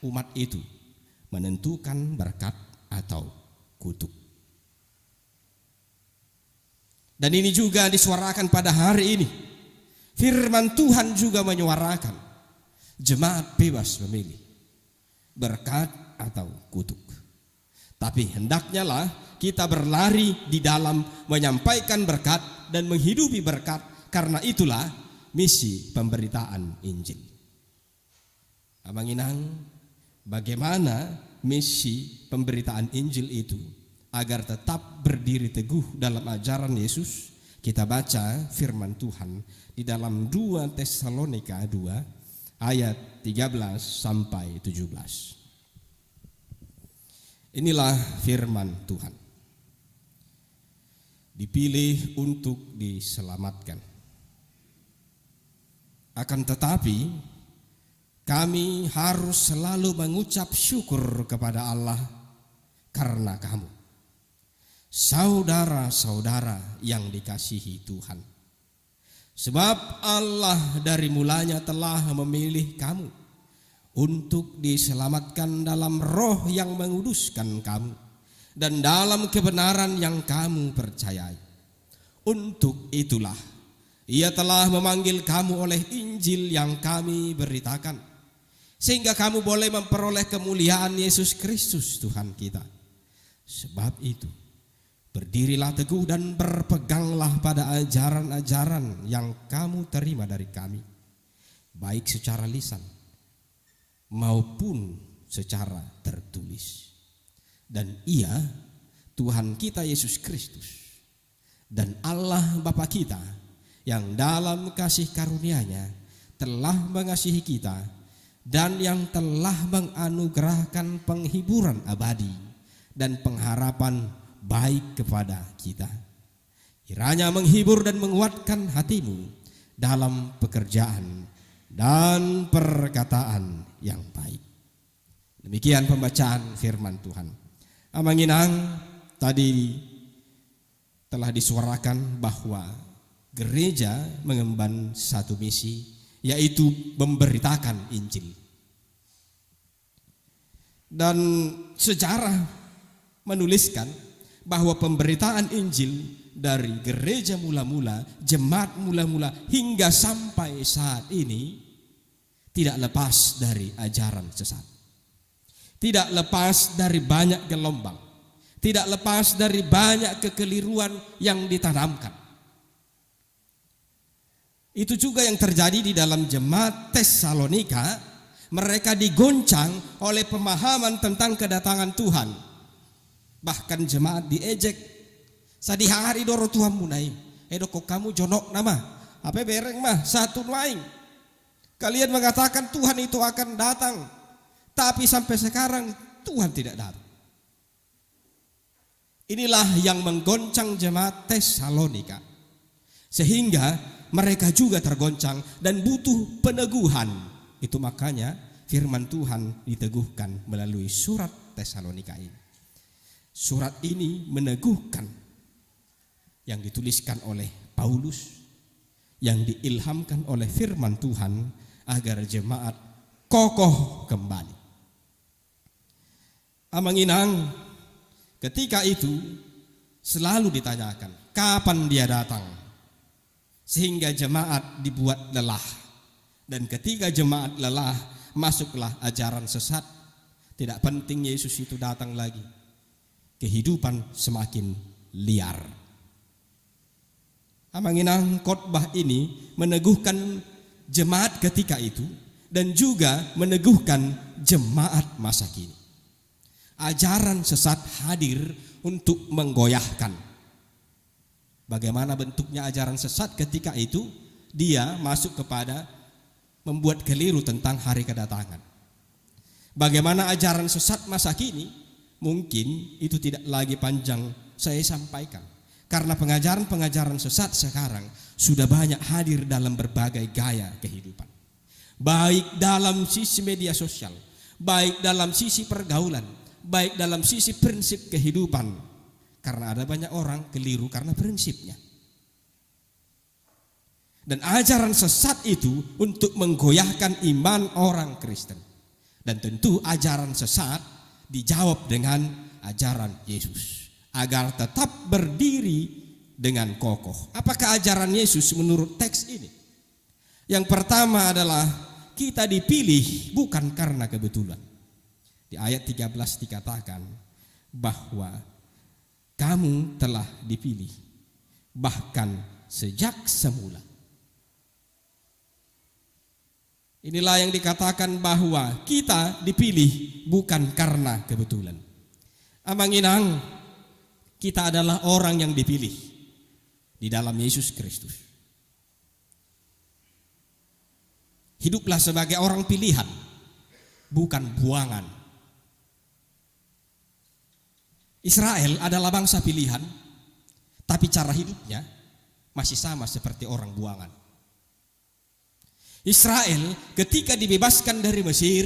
umat itu menentukan berkat atau kutuk. Dan ini juga disuarakan pada hari ini. Firman Tuhan juga menyuarakan jemaat bebas memilih berkat atau kutuk. Tapi hendaknya lah kita berlari di dalam menyampaikan berkat dan menghidupi berkat, karena itulah misi pemberitaan Injil. Amanginang, bagaimana misi pemberitaan Injil itu agar tetap berdiri teguh dalam ajaran Yesus? Kita baca firman Tuhan di dalam 2 Tesalonika 2 ayat 13 sampai 17. Inilah firman Tuhan. Dipilih untuk diselamatkan. Akan tetapi kami harus selalu mengucap syukur kepada Allah karena kamu, saudara-saudara yang dikasihi Tuhan. Sebab Allah dari mulanya telah memilih kamu untuk diselamatkan dalam roh yang menguduskan kamu dan dalam kebenaran yang kamu percayai. Untuk itulah Ia telah memanggil kamu oleh Injil yang kami beritakan, sehingga kamu boleh memperoleh kemuliaan Yesus Kristus Tuhan kita. Sebab itu, berdirilah teguh dan berpeganglah pada ajaran-ajaran yang kamu terima dari kami, baik secara lisan maupun secara tertulis. Dan Ia, Tuhan kita Yesus Kristus, dan Allah Bapa kita yang dalam kasih karunia-Nya telah mengasihi kita dan yang telah menganugerahkan penghiburan abadi dan pengharapan baik kepada kita. Kiranya menghibur dan menguatkan hatimu dalam pekerjaan dan perkataan yang baik. Demikian pembacaan firman Tuhan. Amanginang, tadi telah disuarakan bahwa gereja mengemban satu misi, yaitu memberitakan Injil. Dan sejarah menuliskan bahwa pemberitaan Injil dari gereja mula-mula, jemaat mula-mula hingga sampai saat ini tidak lepas dari ajaran sesat. Tidak lepas dari banyak gelombang, tidak lepas dari banyak kekeliruan yang ditanamkan. Itu juga yang terjadi di dalam jemaat Tesalonika. Mereka digoncang oleh pemahaman tentang kedatangan Tuhan. Bahkan jemaat diejek. Sadihari doro Tuhan munai. Kok kamu jonok nama? Apa bereng mah satu nuaing. Kalian mengatakan Tuhan itu akan datang. Tapi sampai sekarang Tuhan tidak datang. Inilah yang menggoncang jemaat Tesalonika. Sehingga mereka juga tergoncang dan butuh peneguhan. Itu makanya firman Tuhan diteguhkan melalui surat Tesalonika ini. Surat ini meneguhkan yang dituliskan oleh Paulus, yang diilhamkan oleh firman Tuhan agar jemaat kokoh kembali. Amanginang ketika itu selalu ditanyakan kapan dia datang, sehingga jemaat dibuat lelah. Dan ketika jemaat lelah, masuklah ajaran sesat. Tidak penting Yesus itu datang lagi. Kehidupan semakin liar. Amanginang khotbah ini meneguhkan jemaat ketika itu dan juga meneguhkan jemaat masa kini. Ajaran sesat hadir untuk menggoyahkan. Bagaimana bentuknya ajaran sesat ketika itu? Dia masuk kepada membuat keliru tentang hari kedatangan. Bagaimana ajaran sesat masa kini? Mungkin itu tidak lagi panjang saya sampaikan. Karena pengajaran-pengajaran sesat sekarang sudah banyak hadir dalam berbagai gaya kehidupan. Baik dalam sisi media sosial, baik dalam sisi pergaulan, baik dalam sisi prinsip kehidupan. Karena ada banyak orang keliru karena prinsipnya. Dan ajaran sesat itu untuk menggoyahkan iman orang Kristen. Dan tentu ajaran sesat dijawab dengan ajaran Yesus agar tetap berdiri dengan kokoh. Apakah ajaran Yesus menurut teks ini? Yang pertama adalah kita dipilih bukan karena kebetulan. Di ayat 13 dikatakan bahwa kamu telah dipilih bahkan sejak semula. Inilah yang dikatakan bahwa kita dipilih bukan karena kebetulan. Amanginang, kita adalah orang yang dipilih di dalam Yesus Kristus. Hiduplah sebagai orang pilihan, bukan buangan. Israel adalah bangsa pilihan, tapi cara hidupnya masih sama seperti orang buangan. Israel ketika dibebaskan dari Mesir,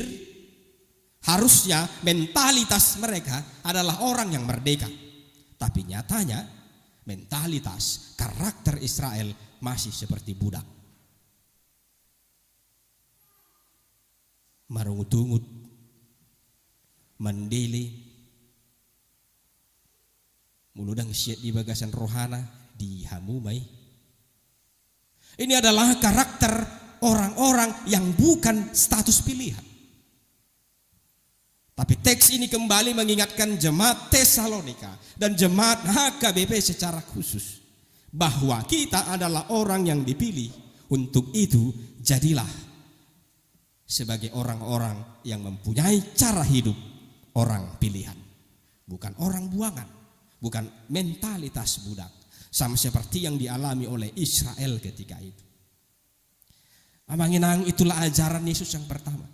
harusnya mentalitas mereka adalah orang yang merdeka. Tapi nyatanya mentalitas, karakter Israel masih seperti budak. Marungut-ungut, mandili, muludang siat di bagasan rohana, dihamumai. Ini adalah karakter orang-orang yang bukan status pilihan. Tapi teks ini kembali mengingatkan jemaat Tesalonika dan jemaat HKBP secara khusus bahwa kita adalah orang yang dipilih. Untuk itu jadilah sebagai orang-orang yang mempunyai cara hidup orang pilihan, bukan orang buangan, bukan mentalitas budak, sama seperti yang dialami oleh Israel ketika itu. Amanginang, itulah ajaran Yesus yang pertama,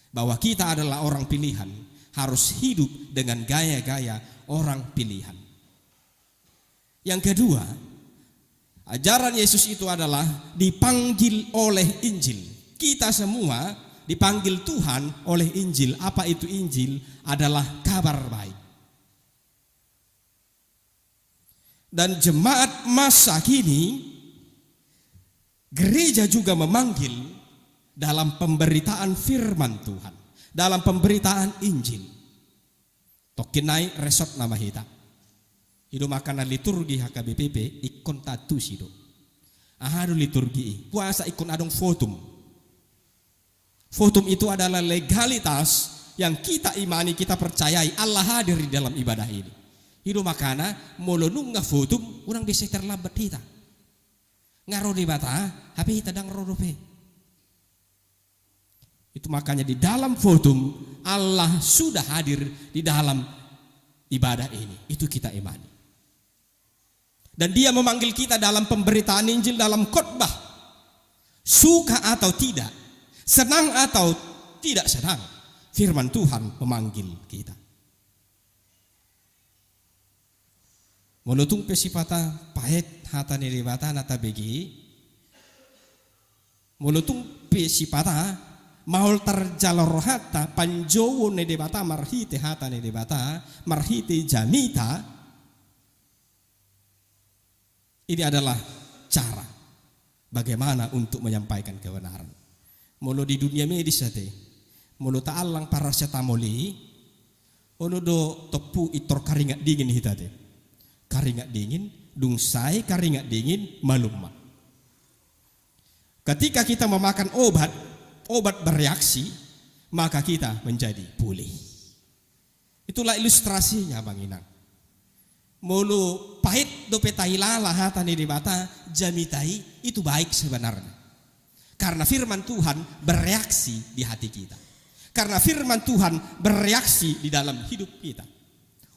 bahwa kita adalah orang pilihan, harus hidup dengan gaya-gaya orang pilihan. Yang kedua, ajaran Yesus itu adalah dipanggil oleh Injil. Kita semua dipanggil Tuhan oleh Injil. Apa itu Injil? Adalah kabar baik. Dan jemaat masa kini Gereja juga memanggil dalam pemberitaan firman Tuhan, dalam pemberitaan Injil. Tokinai resot nama hita. Hidup makanan liturgi HKBPP ikon tatu sido. Ahadu liturgi. Puasa ikon adong fotum. Fotum itu adalah legalitas yang kita imani, kita percayai Allah hadir di dalam ibadah ini. Hidup makana molonung nga fotum orang bisa terlambat kita. Ngaro di bata, tapi kita dang rodope. Itu makanya di dalam fotum Allah sudah hadir di dalam ibadah ini. Itu kita imani. Dan dia memanggil kita dalam pemberitaan Injil, dalam khotbah. Suka atau tidak, senang atau tidak senang, firman Tuhan memanggil kita. Mulutung pesipata pahit hata nilibata nata begi. Mulutung pesipata maul terjalor hata panjowo nilibata marhite hata nilibata marhite jamita. Ini adalah cara bagaimana untuk menyampaikan kebenaran. Mulu di dunia medis ate, mulu taalang paracetamoli, mulu do tepu itor karingat dingin hitate. Karingat dingin, dungsai karingat dingin malumma. Ketika kita memakan obat bereaksi, maka kita menjadi pulih. Itulah ilustrasinya Bang Inang. Mulu pahit dope tailala hatani di bata jamitai itu baik sebenarnya. Karena firman Tuhan bereaksi di hati kita. Karena firman Tuhan bereaksi di dalam hidup kita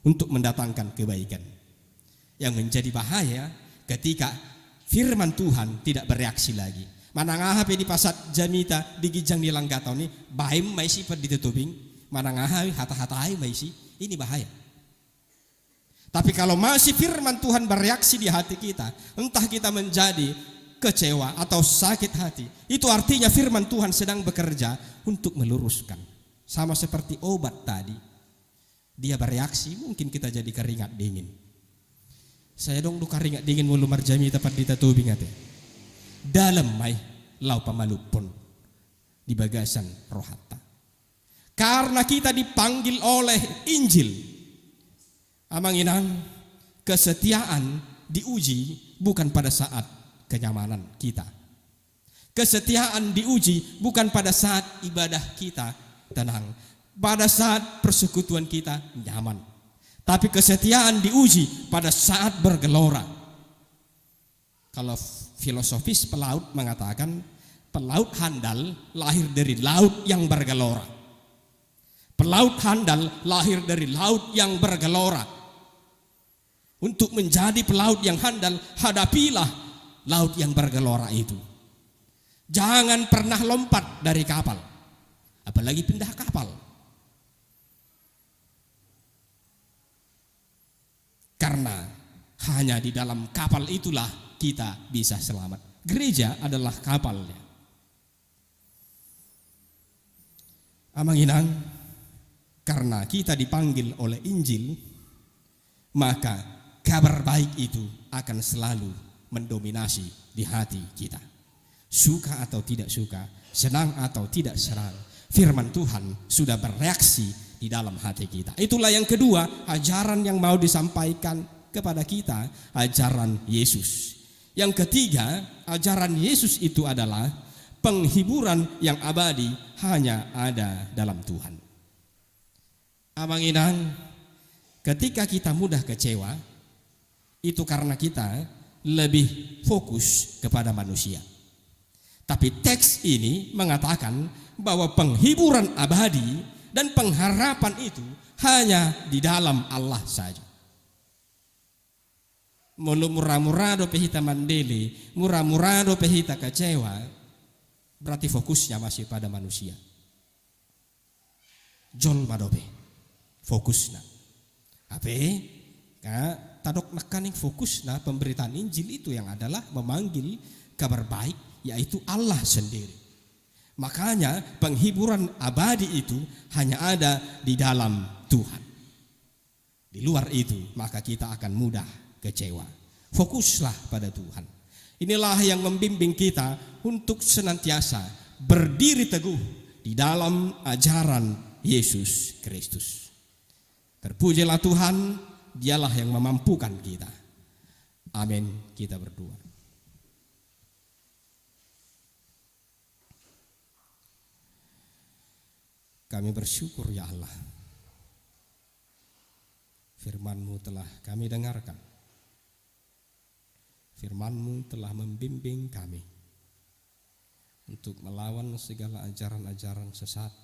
untuk mendatangkan kebaikan. Yang menjadi bahaya ketika firman Tuhan tidak bereaksi lagi. Manangahape di pasat jamita di gijang di langgatau ni baim maisi per ditutuping, manangahape hata-hatai maisi, ini bahaya. Tapi kalau masih firman Tuhan bereaksi di hati kita, entah kita menjadi kecewa atau sakit hati, itu artinya firman Tuhan sedang bekerja untuk meluruskan. Sama seperti obat tadi, dia bereaksi, mungkin kita jadi keringat dingin. Saya dong du keringat dingin mulu marjami tepat di tatubing ate. Dalam mai lau pamalupon di bagasan rohata. Karena kita dipanggil oleh Injil. Amang Inang, kesetiaan diuji bukan pada saat kenyamanan kita. Kesetiaan diuji bukan pada saat ibadah kita tenang, pada saat persekutuan kita nyaman. Tapi kesetiaan diuji pada saat bergelora. Kalau filosofis pelaut mengatakan, pelaut handal lahir dari laut yang bergelora. Pelaut handal lahir dari laut yang bergelora. Untuk menjadi pelaut yang handal, hadapilah laut yang bergelora itu. Jangan pernah lompat dari kapal, apalagi pindah kapal. Karena hanya di dalam kapal itulah kita bisa selamat. Gereja adalah kapalnya. Amang Inang, karena kita dipanggil oleh Injil, maka kabar baik itu akan selalu mendominasi di hati kita. Suka atau tidak suka, senang atau tidak senang, firman Tuhan sudah bereaksi di dalam hati kita. Itulah yang kedua, ajaran yang mau disampaikan kepada kita, ajaran Yesus. Yang ketiga, ajaran Yesus itu adalah penghiburan yang abadi hanya ada dalam Tuhan. Abang Inang, ketika kita mudah kecewa, itu karena kita lebih fokus kepada manusia. Tapi teks ini mengatakan bahwa penghiburan abadi dan pengharapan itu hanya di dalam Allah saja. Mulu murah-murah do pehita mandele, murah-murah do pehita kecewa, berarti fokusnya masih pada manusia. Jol madobe, fokusnya. Apa? Tadok nekaning fokus pemberitaan Injil itu yang adalah memanggil kabar baik, yaitu Allah sendiri. Makanya penghiburan abadi itu hanya ada di dalam Tuhan. Di luar itu maka kita akan mudah kecewa. Fokuslah pada Tuhan. Inilah yang membimbing kita untuk senantiasa berdiri teguh di dalam ajaran Yesus Kristus. Terpujilah Tuhan, Dialah yang memampukan kita. Amin. Kita berdoa. Kami bersyukur ya Allah, firman-Mu telah kami dengarkan. Firman-Mu telah membimbing kami untuk melawan segala ajaran-ajaran sesat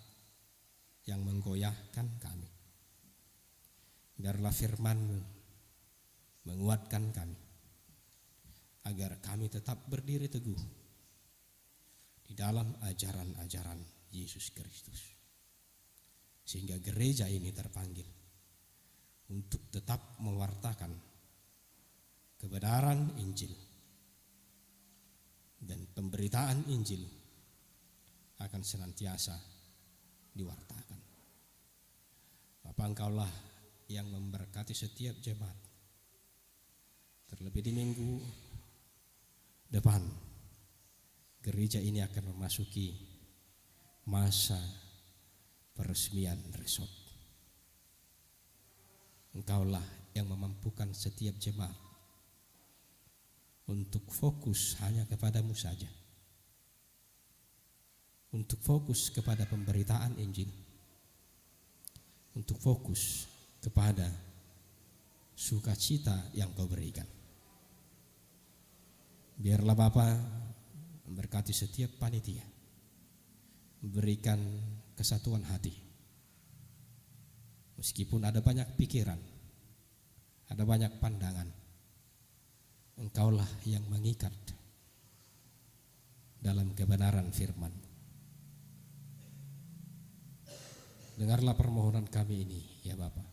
yang menggoyahkan kami. Biarlah firman-Mu menguatkan kami, agar kami tetap berdiri teguh di dalam ajaran-ajaran Yesus Kristus. Sehingga gereja ini terpanggil untuk tetap mewartakan kebenaran Injil, dan pemberitaan Injil akan senantiasa diwartakan. Bapa, Engkaulah yang memberkati setiap jemaat, terlebih di minggu depan gereja ini akan memasuki masa peresmian resort. Engkaulah yang memampukan setiap jemaat untuk fokus hanya kepadamu saja, untuk fokus kepada pemberitaan Injil, untuk fokus kepada sukacita yang Kau berikan. Biarlah Bapa memberkati setiap panitia, memberikan kesatuan hati. Meskipun ada banyak pikiran, ada banyak pandangan, Engkaulah yang mengikat dalam kebenaran firman. Dengarlah permohonan kami ini ya Bapa.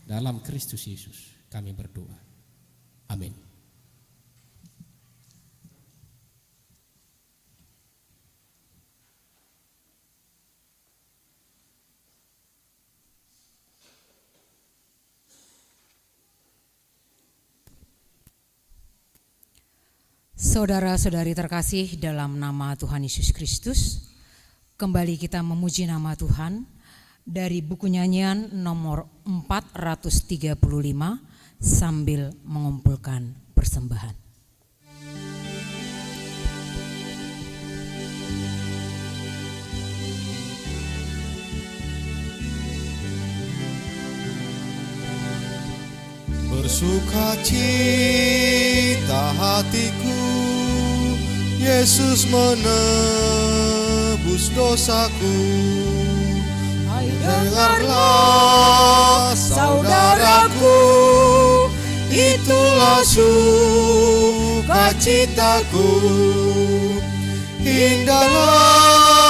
Dalam Kristus Yesus kami berdoa. Amin. Saudara-saudari terkasih dalam nama Tuhan Yesus Kristus, kembali kita memuji nama Tuhan dari buku nyanyian nomor 435 sambil mengumpulkan persembahan. Bersukacita hatiku, Yesus menebus dosaku. Hai dengarlah saudaraku, itulah sukacitaku. Indahlah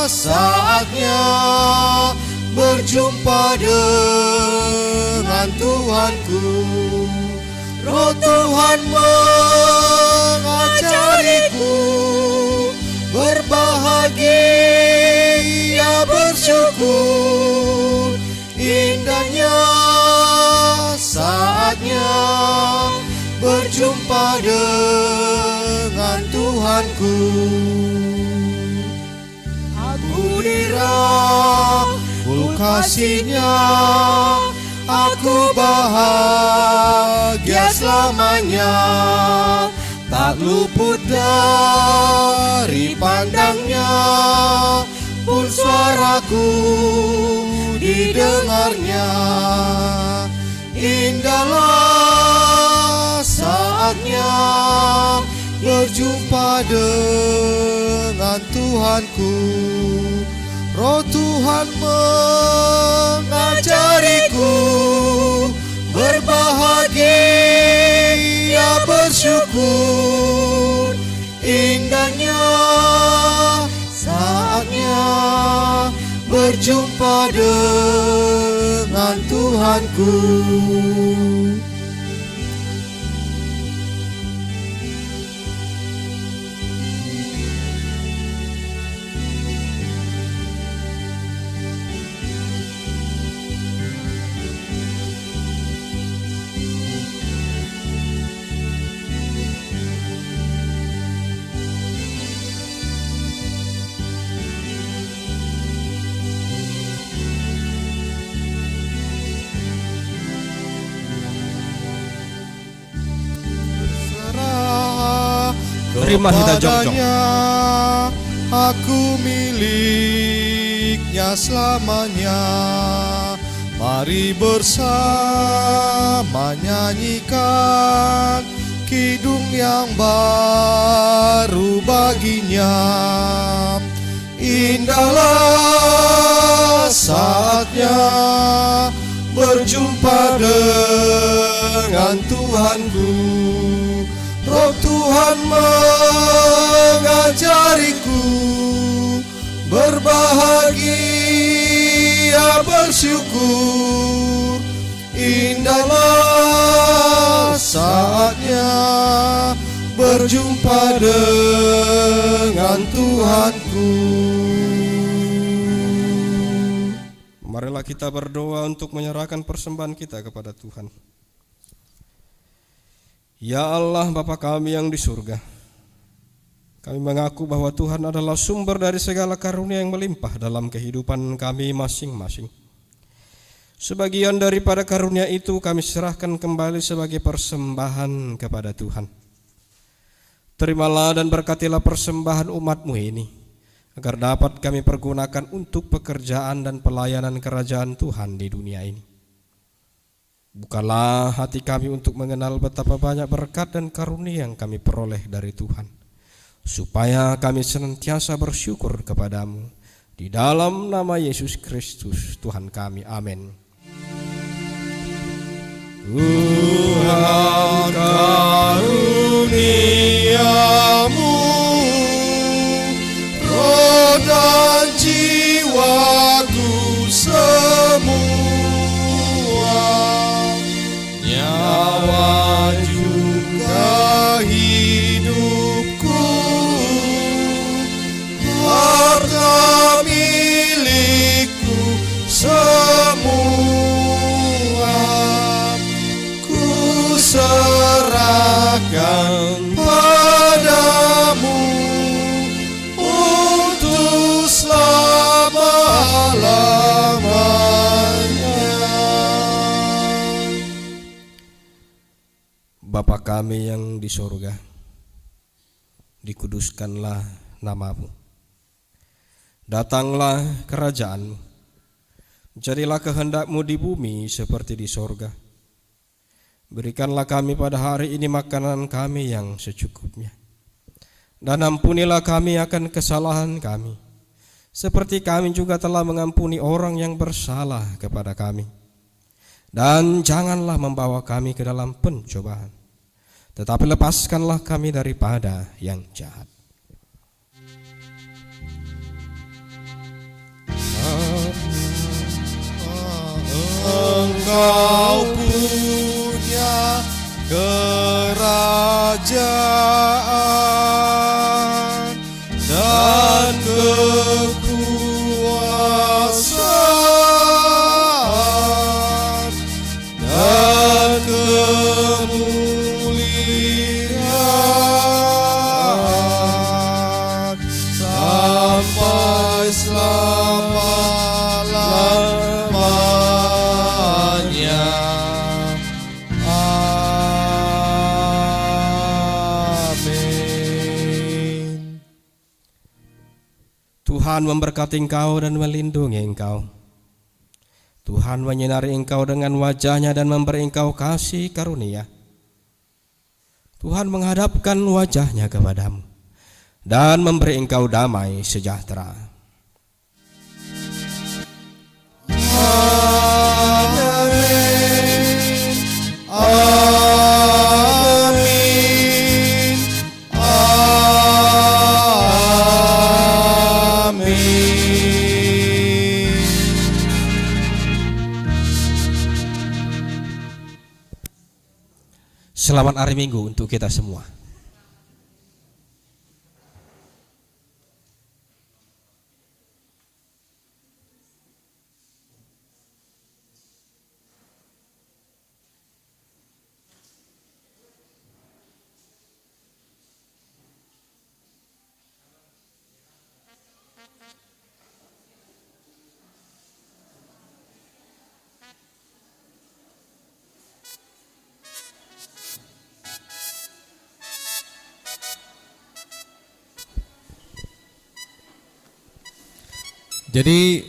saatnya berjumpa dengan Tuhanku. Roh Tuhan mengajariku berbahagia bersyukur. Indahnya saatnya berjumpa dengan Tuhanku. Aku dirahul kasih-Nya, aku bahagia selamanya. Tak luput dari pandang-Nya, pun suaraku didengarnya. Indahlah saatnya berjumpa dengan Tuhanku. Roh Tuhan mengajariku berbahagia bersyukur. Indahnya saatnya berjumpa dengan Tuhanku. Terima hita jongjong. Kepadanya aku miliknya selamanya. Mari bersama nyanyikan kidung yang baru baginya. Indahlah saatnya berjumpa dengan Tuhanku. Roh Tuhan mengajariku berbahagia bersyukur. Indahlah saatnya berjumpa dengan Tuhanku. Marilah kita berdoa untuk menyerahkan persembahan kita kepada Tuhan. Ya Allah, Bapa kami yang di surga, kami mengaku bahwa Tuhan adalah sumber dari segala karunia yang melimpah dalam kehidupan kami masing-masing. Sebagian daripada karunia itu kami serahkan kembali sebagai persembahan kepada Tuhan. Terimalah dan berkatilah persembahan umat-Mu ini, agar dapat kami pergunakan untuk pekerjaan dan pelayanan kerajaan Tuhan di dunia ini. Bukalah hati kami untuk mengenal betapa banyak berkat dan karunia yang kami peroleh dari Tuhan, supaya kami senantiasa bersyukur kepadamu. Di dalam nama Yesus Kristus Tuhan kami, amin. Tuhan karuniamu, roh dan jiwaku semua, nyawa juga hidupku, harta milikku semua, ku serahkan padamu untuk selama-lamanya. Bapa kami yang di sorga, dikuduskanlah nama-Mu. Datanglah kerajaan-Mu. Jadilah kehendak-Mu di bumi seperti di sorga. Berikanlah kami pada hari ini makanan kami yang secukupnya. Dan ampunilah kami akan kesalahan kami, seperti kami juga telah mengampuni orang yang bersalah kepada kami. Dan janganlah membawa kami ke dalam pencobaan, tetapi lepaskanlah kami daripada yang jahat. Engkau punya kerajaan dan kekuasaan dan kemuliaan sampai selama-lamanya. Amin. Tuhan memberkati engkau dan melindungi engkau. Tuhan menyinari engkau dengan wajah-Nya dan memberi engkau kasih karunia. Tuhan menghadapkan wajah-Nya kepadamu dan memberi engkau damai sejahtera. Amin. Amin. Amin. Selamat hari Minggu untuk kita semua. Jadi